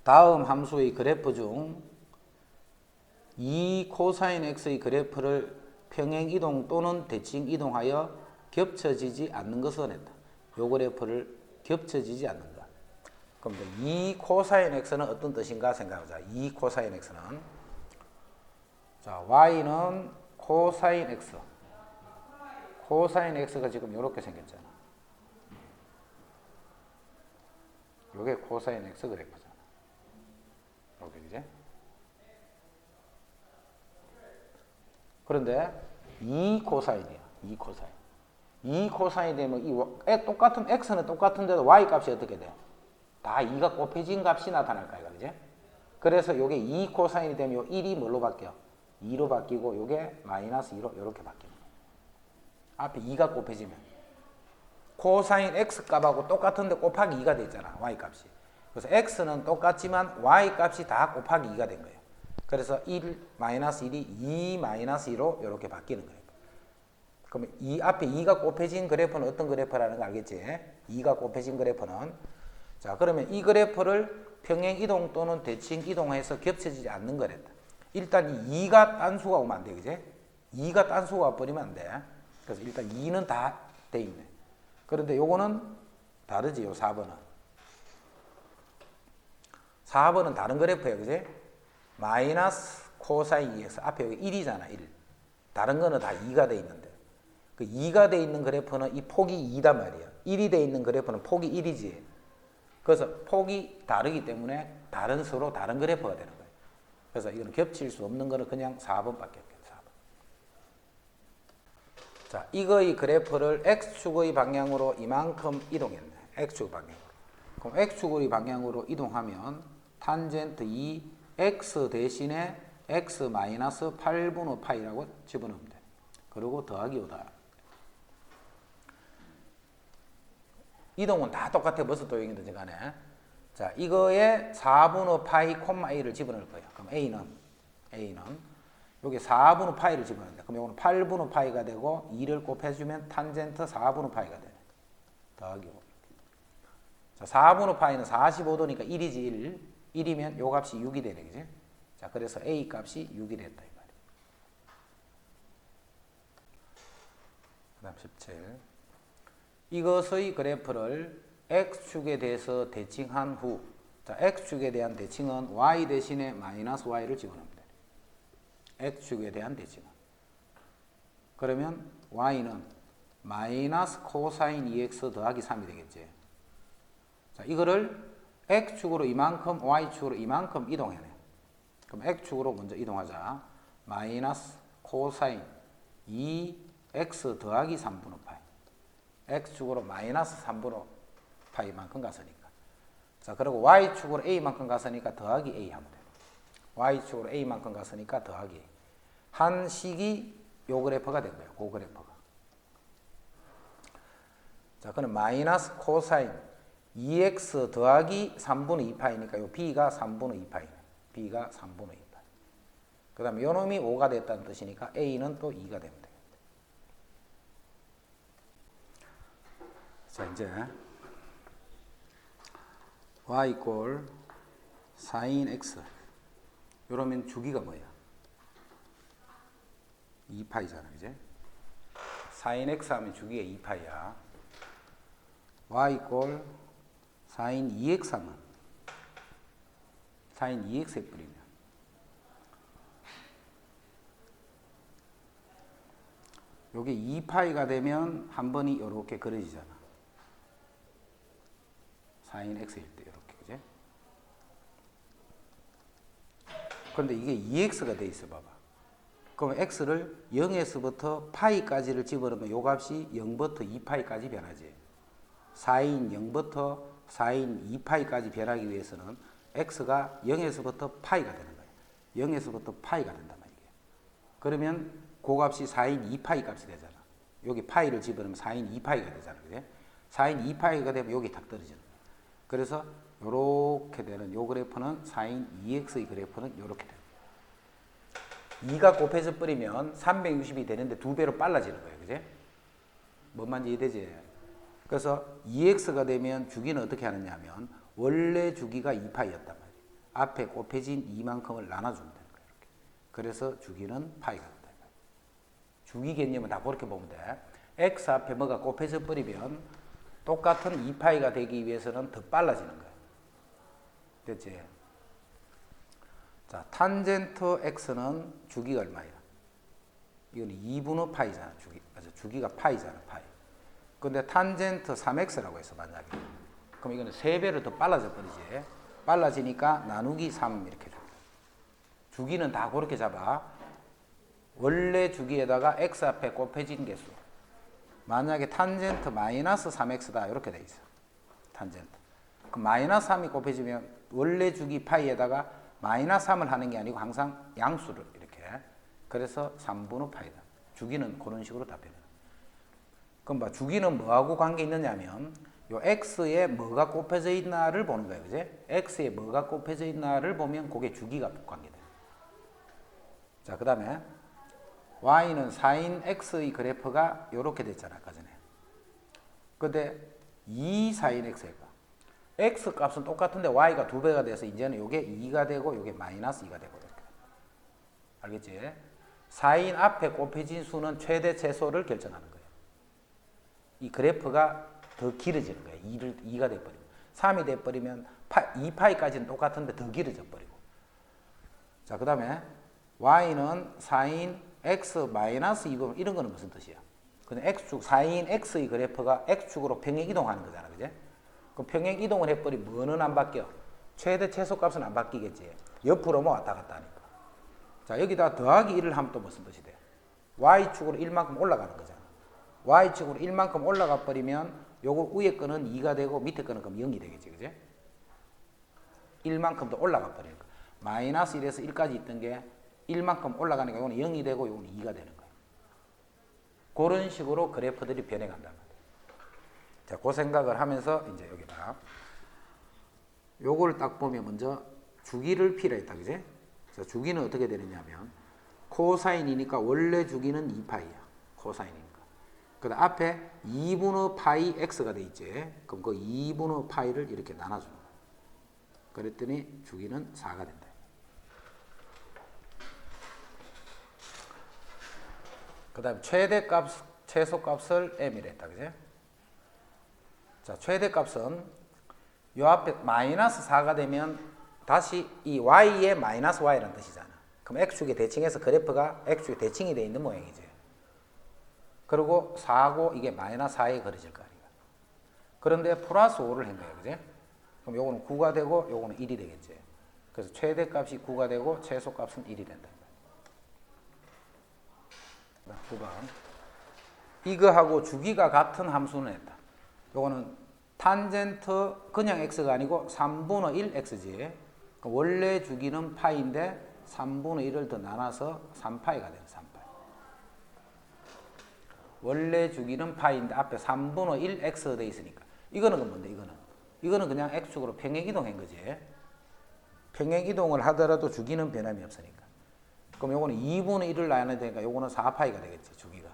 다음 함수의 그래프 중 2 코사인 x의 그래프를 평행 이동 또는 대칭 이동하여 겹쳐지지 않는 것을 했다. 요 그래프를 겹쳐지지 않는다. 그럼 2 코사인 x는 어떤 뜻인가 생각하자. 2 코사인 x는 자, y는 코사인 x. 코사인 x가 지금 이렇게 생겼잖아. 요게 코사인 x 그래프잖아. 요게 이제. 그런데 2 코사인이야. 2 코사인. 2 코사인이 되면 이 똑같은 x는 똑같은데도 y 값이 어떻게 돼? 다 2가 곱해진 값이 나타날 거야, 그지? 그래서 요게 2 코사인이 되면 요 1이 뭘로 바뀌어? 2로 바뀌고 요게 마이너스 2로 이렇게 바뀌는 거야. 앞에 2가 곱해지면 코사인 x 값하고 똑같은데 곱하기 2가 됐잖아, y 값이. 그래서 x는 똑같지만 y 값이 다 곱하기 2가 된 거예요. 그래서 1 마이너스 1이 2 마이너스 2로 이렇게 바뀌는 거예요. 그러면 이 앞에 2가 곱해진 그래프는 어떤 그래프라는 거 알겠지? 2가 곱해진 그래프는, 자 그러면 이 그래프를 평행 이동 또는 대칭 이동해서 겹쳐지지 않는 거랬다. 일단 이 2가 딴수가 오면 안 돼, 그지? 2가 딴수가 와버리면 안 돼. 그래서 일단 2는 다 돼 있네. 그런데 요거는 다르지, 요 4번은. 4번은 다른 그래프예요, 그지? 마이너스 코사인 2x. 앞에 여기 1이잖아, 1. 다른 거는 다 2가 돼 있는데. 그 2가 돼 있는 그래프는 이 폭이 2단 말이야. 1이 돼 있는 그래프는 폭이 1이지. 그래서 폭이 다르기 때문에 다른 수로 다른 그래프가 되는 거예요. 그래서 이거는 겹칠 수 없는 거는 그냥 4번밖에 없겠다. 4번. 자, 이거의 그래프를 x축의 방향으로 이만큼 이동했네. x축 방향으로. 그럼 x축의 방향으로 이동하면 탄젠트 2 x 대신에 x 마이너스 8분의 파이라고 집어넣으면 돼. 그리고 더하기 5다. 이동은 다 똑같아. 무슨 도형이든지 간에. 자, 이거에 4분의 파이 콤마 a를 집어넣을 거예요. 그럼 a는 여기 4분의 파이를 집어넣는다. 그럼 이거는 8분의 파이가 되고 2를 곱해주면 탄젠트 4분의 파이가 되네. 더하기 5. 자, 4분의 파이는 45도니까 1이지 1. 1이면 요 값이 6이 되네. 그지? 자, 그래서 a 값이 6이 됐다. 이 말이야. 그 다음 17. 이것의 그래프를 x축에 대해서 대칭한 후, 자, x축에 대한 대칭은 y 대신에 마이너스 y를 집어넣으면 돼. x축에 대한 대칭은. 그러면 y는 마이너스 코사인 2x 더하기 3이 되겠지. 자, 이거를 x축으로 이만큼, y축으로 이만큼 이동해내. 그럼 x축으로 먼저 이동하자. 마이너스 코사인 2x 더하기 3분의 파이. x축으로 마이너스 3분의 파이만큼 갔으니까. 자, 그리고 y축으로 a만큼 갔으니까 더하기 a 하면 돼. y축으로 a만큼 갔으니까 더하기 a. 한 식이 요 그래프가 된 거예요. 그 그래프가. 자, 그럼 마이너스 코사인 2x 더하기 3분의 2파이니까 요 b가 3분의 2파이네. b가 3분의 2파이. 그 다음에 요 놈이 5가 됐다는 뜻이니까 a는 또 2가 됩니다. 자, 이제 y 꼴 sin x. 이러면 주기가 뭐야? 2파이잖아, 그지? sin x 하면 주기가 2파이야. y 꼴 sin 2x 하면 sin 2x에 뿌리면 요게 2파이가 되면 한 번이 이렇게 그려지잖아. sin x일 때 이렇게, 그지? 그런데 이게 2x가 돼 있어 봐봐. 그럼 x를 0에서부터 파이까지를 집어넣으면 요 값이 0부터 2파이까지 변하지. sin 0부터 sin 2파이까지 변하기 위해서는 x가 0에서부터 파이가 되는 거예요. 0에서부터 파이가 된단 말이에요. 그러면 그 값이 sin 2파이 값이 되잖아. 여기 파이를 집어넣으면 sin 2파이가 되잖아. 그래? sin 2파이가 되면 여기 딱 떨어지는 거예요. 그래서 요렇게 되는 요 그래프는 sin 2x의 그래프는 요렇게 돼요. 2가 곱해서 뿌리면 360이 되는데 2배로 빨라지는 거예요. 그지? 뭔 말인지 이해되지? 그래서 2x가 되면 주기는 어떻게 하느냐 하면 원래 주기가 2파이였단 말이에요. 앞에 곱해진 2만큼을 나눠주면 되는 거예요. 이렇게. 그래서 주기는 파이가 된다. 주기 개념은 다 그렇게 보면 돼. x 앞에 뭐가 곱해서 뿌리면 똑같은 2파이가 되기 위해서는 더 빨라지는 거예요. 됐지? 자, 탄젠트 x는 주기가 얼마야? 이건 2분의 파이잖아. 주기가 파이잖아. 파이. 근데 탄젠트 3x라고 해서 만약에. 그럼 이거는 3배로 더 빨라져 버리지. 빨라지니까 나누기 3 이렇게 줘. 주기는 다 그렇게 잡아. 원래 주기에다가 x 앞에 곱해진 개수. 만약에 탄젠트 마이너스 3x다. 이렇게 돼 있어. 탄젠트. 그럼 마이너스 3이 곱해지면 원래 주기 파이에다가 마이너스 3을 하는 게 아니고 항상 양수를 이렇게. 그래서 3분의 파이다. 주기는 그런 식으로 답변해요. 그럼 봐, 주기는 뭐하고 관계 있느냐면 요 x에 뭐가 곱해져 있나를 보는 거예요. 그지? x에 뭐가 곱해져 있나를 보면 그게 주기가 관계돼요. 자, 그 다음에 y는 sin x의 그래프가 요렇게 됐잖아, 아까 전에. 근데 2 sin x가 x 값은 똑같은데 y가 2배가 돼서 이제는 요게 2가 되고 요게 마이너스 2가 되고 이렇게. 알겠지? sin 앞에 곱해진 수는 최대 최소를 결정하는 거예요. 이 그래프가 더 길어지는 거예요. 2가 돼버리면. 3이 돼버리면 2파이까지는 똑같은데 더 길어져 버리고. 자, 그 다음에 y는 sin x 마이너스 2고 이런 거는 무슨 뜻이야? 그냥 x축, sin x의 그래프가 x축으로 평행 이동하는 거잖아. 그지? 그럼 평행 이동을 해버리면 뭐는 안 바뀌어? 최대 최소 값은 안 바뀌겠지. 옆으로 뭐 왔다 갔다 하니까. 자, 여기다 더하기 1을 하면 또 무슨 뜻이 돼? y축으로 1만큼 올라가는 거잖아. y축으로 1만큼 올라가 버리면 요거 위에 거는 2가 되고 밑에 거는 그럼 0이 되겠지. 그지? 1만큼 더 올라가 버리니까. 마이너스 1에서 1까지 있던 게 1만큼 올라가니까 이거는 0이 되고 이거는 2가 되는 거예요. 그런 식으로 그래프들이 변해간단 말이에요. 자, 그 생각을 하면서 이제 여기다 요걸 딱 보면 먼저 주기를 필요했다. 그지? 자, 주기는 어떻게 되느냐면 코사인이니까 원래 주기는 2파이야. 코사인이니까. 그다음 앞에 2분의 파이 x가 돼 있지. 그럼 그 2분의 파이를 이렇게 나눠주는 거야. 그랬더니 주기는 4가 된다. 그 다음 최대값, 최소값을 m이랬다. 그지? 자, 최대값은 요 앞에 마이너스 4가 되면 다시 이 y에 마이너스 y라는 뜻이잖아. 그럼 x축에 대칭해서 그래프가 x축에 대칭이 되어 있는 모양이지. 그리고 4고 이게 마이너스 4에 그려질 거 아니야. 그런데 플러스 5를 한 거야. 그지? 그럼 요거는 9가 되고 요거는 1이 되겠지. 그래서 최대값이 9가 되고 최소값은 1이 된다. 9번. 이거하고 주기가 같은 함수는 했다. 요거는 탄젠트 그냥 x가 아니고 3분의 1 x지. 원래 주기는 파인데 3분의 1을 더 나눠서 3파이가 되는 3파이. 원래 주기는 파인데 앞에 3분의 1 x 돼 있으니까. 이거는 뭔데? 이거는 그냥 x축으로 평행 이동한 거지. 평행 이동을 하더라도 주기는 변함이 없으니까. 그럼 요거는 2분의 1을 나눠야 되니까 요거는 4파이가 되겠지, 주기가.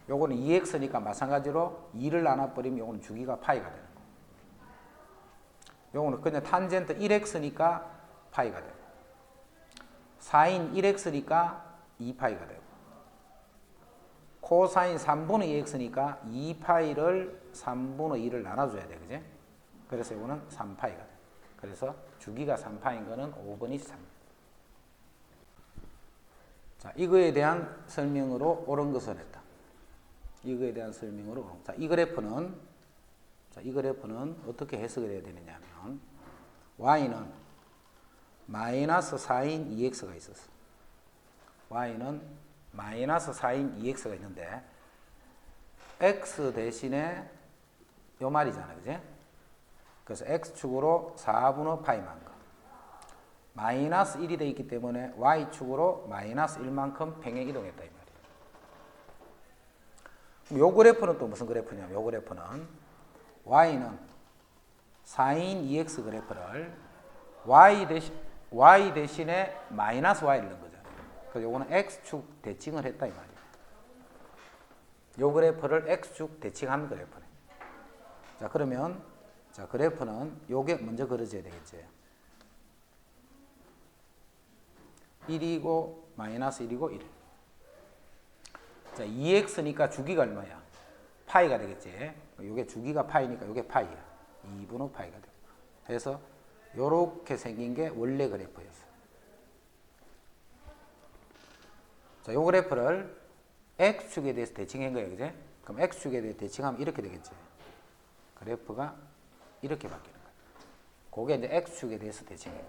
요거는 2x니까 마찬가지로 2를 나눠버리면 요거는 주기가 파이가 되는 거. 요거는 그냥 탄젠트 1x니까 파이가 되고. 사인 1x니까 2파이가 되고. 코사인 3분의 2x니까 2파이를 3분의 2를 나눠줘야 돼, 그지? 그래서 요거는 3파이가 돼. 그래서 주기가 3파인 거는 5번이 3. 자, 이거에 대한 설명으로 옳은 것을 했다. 이거에 대한 설명으로. 자, 이 그래프는 어떻게 해석이 돼야 되느냐 하면 y는 마이너스 4인 2x가 있었어. y는 마이너스 4인 2x가 있는데 x 대신에 요 말이잖아. 그지? 그래서 x축으로 4분의 파이만 거. 마이너스 1이 되어 있기 때문에 y축으로 마이너스 1만큼 평행 이동했다 이 말이에요. 그럼 요 그래프는 또 무슨 그래프냐면 요 그래프는 y는 sin 2x 그래프를 y 대신에 마이너스 y를 넣은 거잖아요. 그래서 요거는 x축 대칭을 했다 이 말이에요. 요 그래프를 x축 대칭한 그래프네. 자, 그러면 자, 그래프는 요게 먼저 그려져야 되겠지. 1이고 마이너스 1이고 1. 자, 2x니까 주기가 얼마야? 파이가 되겠지. 요게 주기가 파이니까 요게 파이야. 2분의 파이가 되고. 그래서 요렇게 생긴 게 원래 그래프였어. 자, 요 그래프를 x축에 대해서 대칭한 거예요. 그지? 그럼 x축에 대해서 대칭하면 이렇게 되겠지. 그래프가 이렇게 바뀌는 거야. 그게 이제 x축에 대해서 대칭해.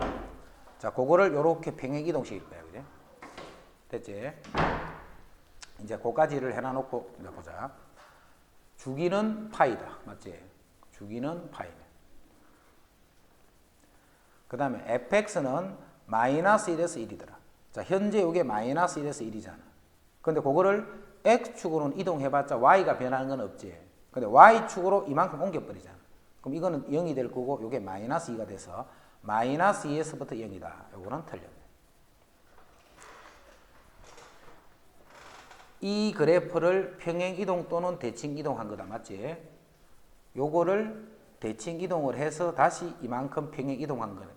자, 그거를 요렇게 평행 이동시킬 거야. 그지? 됐지? 이제 그까지를 해놔놓고 이제 보자. 주기는 파이다. 맞지? 주기는 파이네. 그 다음에 fx는 마이너스 1에서 1이더라. 자, 현재 이게 마이너스 1에서 1이잖아. 근데 그거를 x축으로는 이동해봤자 y가 변하는 건 없지. 근데 y축으로 이만큼 옮겨버리잖아. 그럼 이거는 0이 될 거고 이게 마이너스 2가 돼서 마이너스 2에서부터 0이다. 요거는 틀렸네. 이 그래프를 평행이동 또는 대칭이동한 거다. 맞지? 요거를 대칭이동을 해서 다시 이만큼 평행이동한 거네.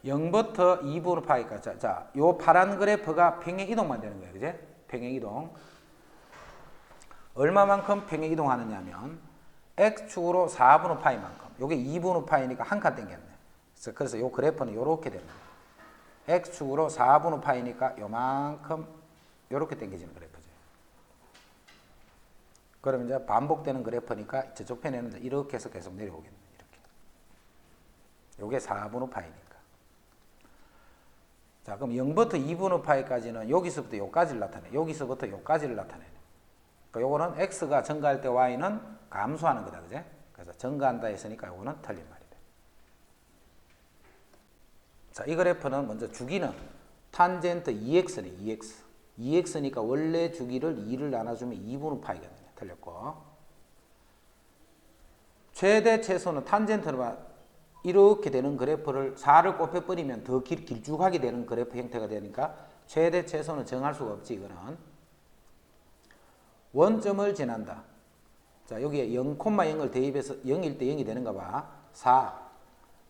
0부터 2분의 파이까지. 자, 요 파란 그래프가 평행이동만 되는 거예요. 그제? 평행이동. 얼마만큼 평행이동하느냐 하면 x축으로 4분의 파이만큼. 요게 2분의 파이니까 한 칸 땡겼네. 그래서 요 그래프는 요렇게 됩니다. x축으로 4분의 파이니까 요만큼 요렇게 땡겨지는 그래프죠. 그러면 이제 반복되는 그래프니까 저쪽 편에는 이렇게 해서 계속 내려오겠네. 이렇게. 요게 4분의 파이니까. 자, 그럼 0부터 2분의 파이까지는 여기서부터 요까지를 나타내. 여기서부터 요까지를 나타내네. 그러니까 요거는 x가 증가할 때 y는 감소하는 거다. 그제? 그래서 증가한다 했으니까 요거는 틀린 말이다. 자, 이 그래프는 먼저 주기는 탄젠트 2x네. 2x. 2x니까 원래 주기를 2를 나눠주면 2분의 파이가 되네. 틀렸고. 최대 최소는 탄젠트가 이렇게 되는 그래프를 4를 곱해버리면 더 길쭉하게 되는 그래프 형태가 되니까 최대 최소는 정할 수가 없지. 이거는 원점을 지난다. 자, 여기에 0,0을 대입해서 0일 때 0이 되는가 봐. 4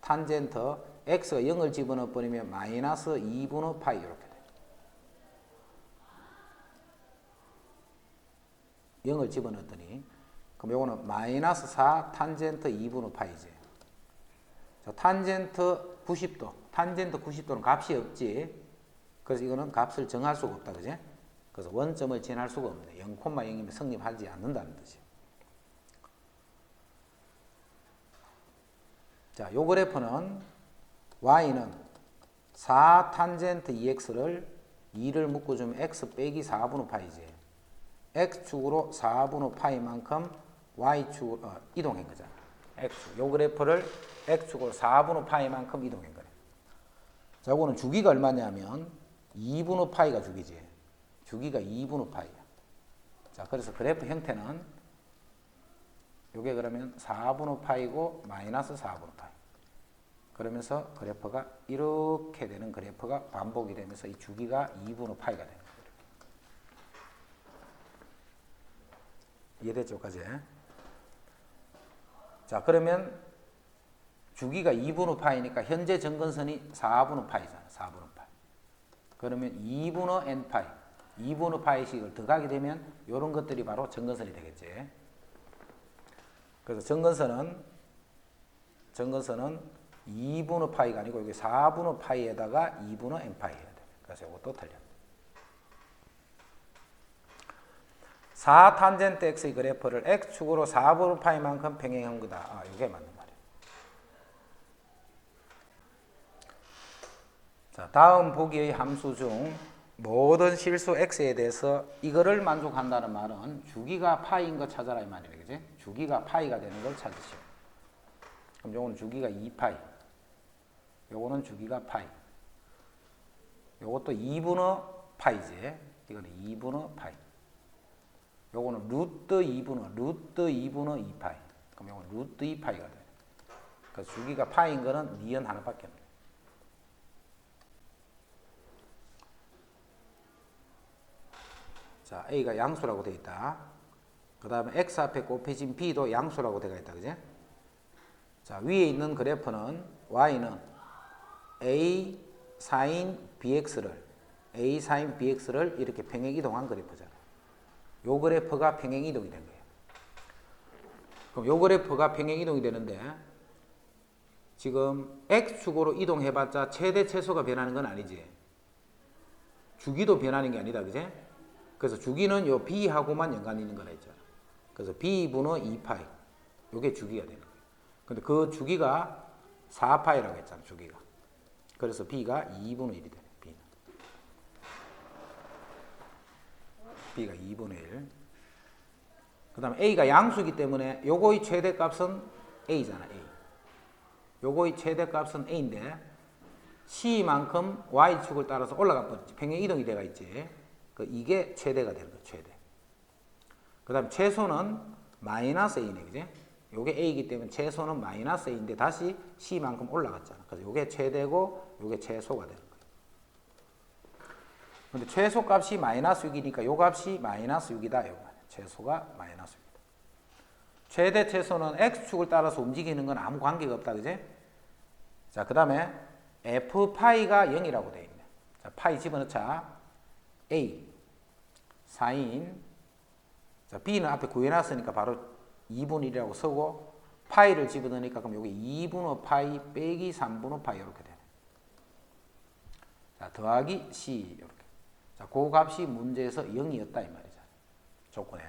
탄젠트 x가 0을 집어넣어 버리면 마이너스 2분의 파이 이렇게 돼. 0을 집어넣었더니 그럼 요거는 마이너스 4 탄젠트 2분의 파이지. 자, 탄젠트 90도. 탄젠트 90도는 값이 없지. 그래서 이거는 값을 정할 수가 없다. 그지? 그래서 원점을 지날 수가 없네. 0,0이면 성립하지 않는다는 뜻이에요. 자, 요 그래프는 y는 4 탄젠트 2x를 2를 묶어주면 x 빼기 4분의 파이지. x축으로 4분의 파이만큼 y축으로 이동한 거잖아. x축. 요 그래프를 x축으로 4분의 파이만큼 이동한 거네. 자, 요거는 주기가 얼마냐면 2분의 파이가 주기지. 주기가 2분의 파이야. 자, 그래서 그래프 형태는 요게 그러면 4분의 파이고 마이너스 4분의 파이. 그러면서 그래프가 이렇게 되는 그래프가 반복이 되면서 이 주기가 2분의 파이가 되는 거예요. 이해됐죠? 까지? 자, 그러면 주기가 2분의 파이니까 현재 점근선이 4분의 파이잖아. 4분의 파이. 그러면 2분의 n 파이. 2분의 파이식을 더하게 되면 이런 것들이 바로 점근선이 되겠지. 그래서 점근선은 2분의 파이가 아니고 여기 4분의 파이에다가 2분의 n 파이 해야 돼. 그래서 이것도 틀려. 4 탄젠트 x의 그래프를 x축으로 4분의 파이만큼 평행한 거다. 아, 이게 맞는 말이에요. 자, 다음 보기의 함수 중 모든 실수 x에 대해서 이거를 만족한다는 말은 주기가 파이인 거 찾아라 이 말이에요. 그지? 주기가 파이가 되는 걸 찾으시오. 그럼 요거는 주기가 2파이. 요거는 주기가 파이. 요것도 2분의 파이지. 이거는 2분의 파이. 요거는 루트 2분의 2파이. 그럼 요거는 루트 2파이가 돼. 그래서 주기가 파이인 거는 니은 하나밖에 없네. 자, A가 양수라고 되어 있다. 그 다음에 X 앞에 곱해진 B도 양수라고 되어 있다. 그지? 자, 위에 있는 그래프는 Y는 A sin BX를 이렇게 평행이동한 그래프잖아. 요 그래프가 평행이동이 된 거예요. 그럼 요 그래프가 평행이동이 되는데 지금 X축으로 이동해봤자 최대 최소가 변하는 건 아니지. 주기도 변하는 게 아니다. 그지? 그래서 주기는 요 B하고만 연관이 있는 거라 했잖아. 그래서 B분의 2파이. 요게 주기가 되는 거예요. 근데 그 주기가 4파이라고 했잖아. 주기가. 그래서 B가 2분의 1이 되네. B가 2분의 1. 그 다음에 A가 양수이기 때문에 요거의 최대값은 A잖아. A. 요거의 최대값은 A인데 C만큼 Y축을 따라서 올라가 버렸지. 평행 이동이 돼가 있지. 이게 최대가 되는 거야. 최대. 그 다음 최소는 마이너스 a네, 그지? 요게 a이기 때문에 최소는 마이너스 a인데 다시 c만큼 올라갔잖아. 그래서 요게 최대고 요게 최소가 되는 거예요. 근데 최소 값이 마이너스 6이니까 요 값이 마이너스 6이다. 요 최소가 마이너스 6이다. 최대 최소는 x축을 따라서 움직이는 건 아무 관계가 없다, 그지? 자, 그 다음에 f파이가 0이라고 되어 있네. 자, 파이 집어넣자. a 사인, 자, b는 앞에 구해놨으니까 바로 2분의 1이라고 쓰고 파이를 집어넣으니까 그럼 여기 2분의 파이 빼기 3분의 파이 이렇게 되네. 자, 더하기 c 이렇게. 자, 그 값이 문제에서 0이었다 이 말이죠. 조건에.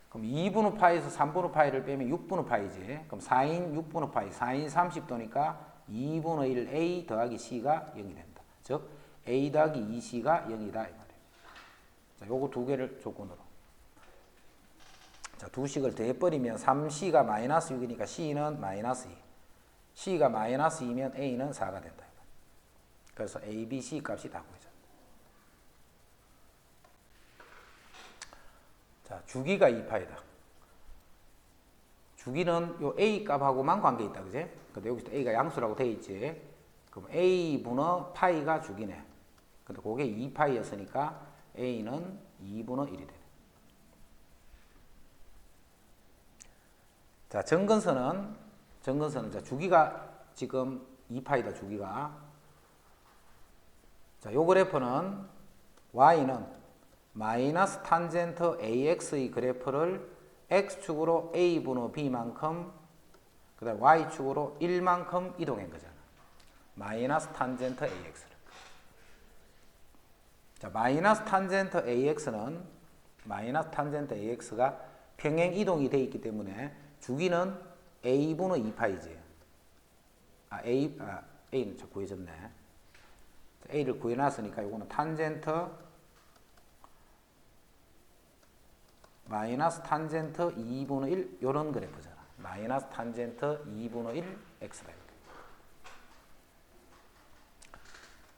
그럼 2분의 파이에서 3분의 파이를 빼면 6분의 파이지. 그럼 4인 6분의 파이, 4인 30도니까 2분의 1 a 더하기 c가 0이 된다. 즉 a 더하기 2c가 0이다 이 말이에요. 자, 요거 두 개를 조건으로. 자, 두 식을 더해버리면 3c가 마이너스 6이니까 c는 마이너스 2. c가 마이너스 2면 a는 4가 된다. 그래서 a, b, c 값이 다 구해졌다. 자, 주기가 2파이다. 주기는 요 a 값하고만 관계 있다, 그지? 근데 여기서 a가 양수라고 돼 있지. 그럼 a분의 파이가 주기네. 근데 그게 2파이였으니까 a는 2분의 1이 되네. 자, 정근선은 자, 주기가 지금 2파이다, 주기가. 자, 요 그래프는 y는 마이너스 탄젠트 ax의 그래프를 x축으로 a분의 b만큼 그 다음 y축으로 1만큼 이동한 거잖아. 마이너스 탄젠트 ax를. 자, 마이너스 탄젠트 ax가 평행 이동이 되어 있기 때문에 주기는 a분의 2파이지. a는 저 구해졌네. a를 구해놨으니까 이거는 탄젠트 마이너스 탄젠트 2분의 1 요런 그래프잖아. 마이너스 탄젠트 2분의 1 x다.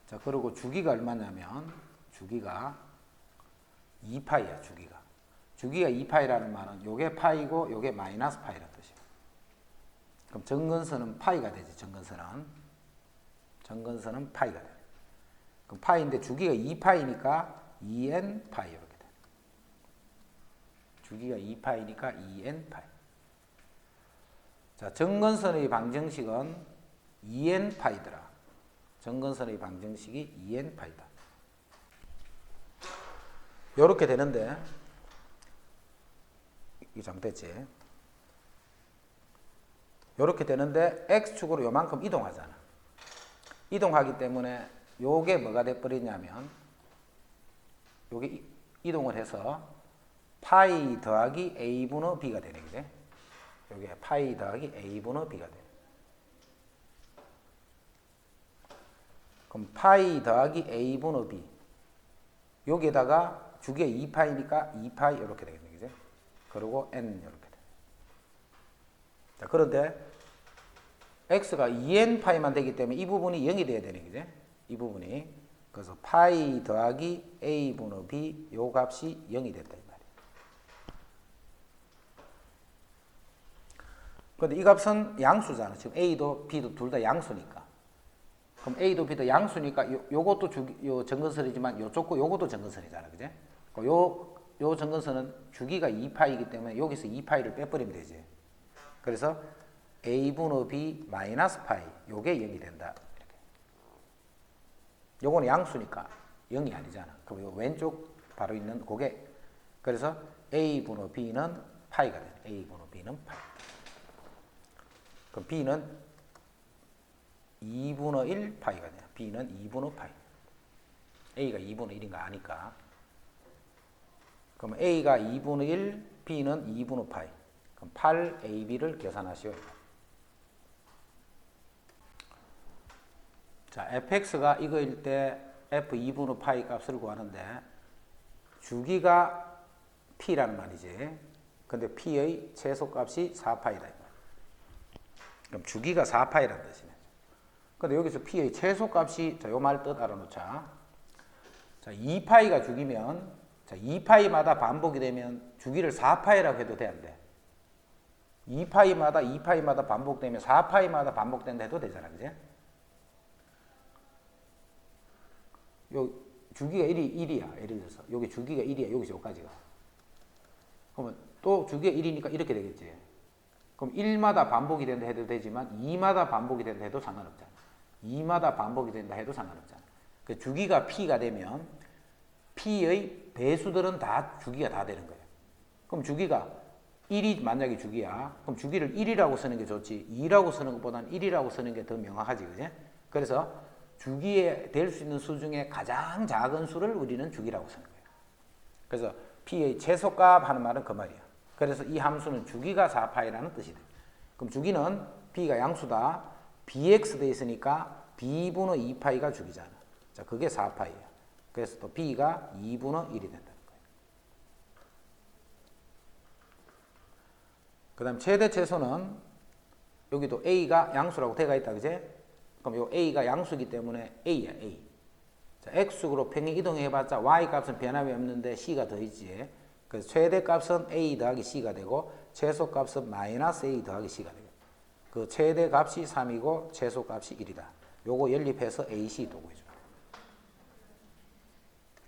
자, 그리고 주기가 얼마냐면 주기가 2파이야, 주기가. 주기가 2파이라는 말은 요게 파이고 요게 마이너스 파이라는 뜻이야. 그럼 정근선은 파이가 되지, 정근선은 파이가 돼. 그럼 파이인데 주기가 2파이니까 2n 파이 이렇게 돼. 주기가 2파이니까 2n 파이. 자, 정근선의 방정식은 2n 파이더라. 정근선의 방정식이 2n 파이다. 요렇게 되는데 이게 잘못됐지. 요렇게 되는데 x축으로 요만큼 이동하잖아. 이동하기 때문에 요게 뭐가 돼버리냐면 요게 이동을 해서 파이 더하기 a분의 b가 되네, 그래? 요게 파이 더하기 a분의 b가 되네. 그럼 파이 더하기 a분의 b 여기에다가 주기가 2파이니까 2파이 이렇게 되겠네, 그죠? 그리고 n 이렇게 돼. 자, 그런데 x가 2n파이만 되기 때문에 이 부분이 0이 돼야 되네, 그죠? 이 부분이. 그래서 파이 더하기 a분의 b 요 값이 0이 됐다 이 말이야. 근데 이 값은 양수잖아. 지금 a도 b도 둘 다 양수니까. 그럼 a도 b도 양수니까 요것도 요 정근선이지만 요쪽고 요것도 정근선이잖아, 그죠? 요 정근선은 주기가 2파이기 때문에 여기서 2파이를 빼버리면 되지. 그래서 a분의 b 마이너스 파이 요게 0이 된다. 이렇게. 요거는 양수니까 0이 아니잖아. 그럼 요 왼쪽 바로 있는 그게 그래서 a분의 b는 파이가 되네. a분의 b는 파이. 그럼 b는 2분의 1 파이가 돼요. b는 2분의 파이. a가 2분의 1인가 아니까. 그럼 a가 2분의 1, b는 2분의 파이. 그럼 8ab를 계산하시오. 자, fx가 이거일 때 f2분의 파이 값을 구하는데 주기가 p라는 말이지. 근데 p의 최소값이 4파이다. 그럼 주기가 4파이라는 뜻이네. 근데 여기서 p의 최소값이 자, 요 말 뜻 알아놓자. 자, 2파이가 주기면 자, 자, 2파이마다 반복이 되면 주기를 4파이라고 해도 돼, 안 돼? 2파이마다 반복되면 4파이마다 반복된다 해도 되잖아, 그지? 요 주기가 1이야. 예를 들어서 여기 주기가 1이야. 여기서 여기까지가. 그러면 또 주기가 1이니까 이렇게 되겠지. 그럼 1마다 반복이 된다 해도 되지만 2마다 반복이 된다 해도 상관없잖아. 2마다 반복이 된다 해도 상관없잖아. 그 주기가 P가 되면 P의 배수들은 다 주기가 다 되는 거예요. 그럼 주기가 1이 만약에 주기야. 그럼 주기를 1이라고 쓰는 게 좋지. 2라고 쓰는 것보다는 1이라고 쓰는 게 더 명확하지. 그지? 그래서 주기에 될 수 있는 수 중에 가장 작은 수를 우리는 주기라고 쓰는 거예요. 그래서 P의 최소값 하는 말은 그 말이야. 그래서 이 함수는 주기가 4파이라는 뜻이 돼. 그럼 주기는 B가 양수다. Bx 돼 있으니까 B분의 2파이가 주기잖아. 자, 그게 4파이야. 그래서 또 B가 2분의 1이 된다는 거예요. 그 다음 최대 최소는 여기도 A가 양수라고 돼가 있다. 그제? 그럼 요 A가 양수이기 때문에 A야, A. 자, X축으로 평행 이동해봤자 Y 값은 변함이 없는데 C가 더 있지. 그래서 최대 값은 A 더하기 C가 되고 최소 값은 마이너스 A 더하기 C가 되고 그 최대 값이 3이고 최소 값이 1이다. 요거 연립해서 AC 도구해줘.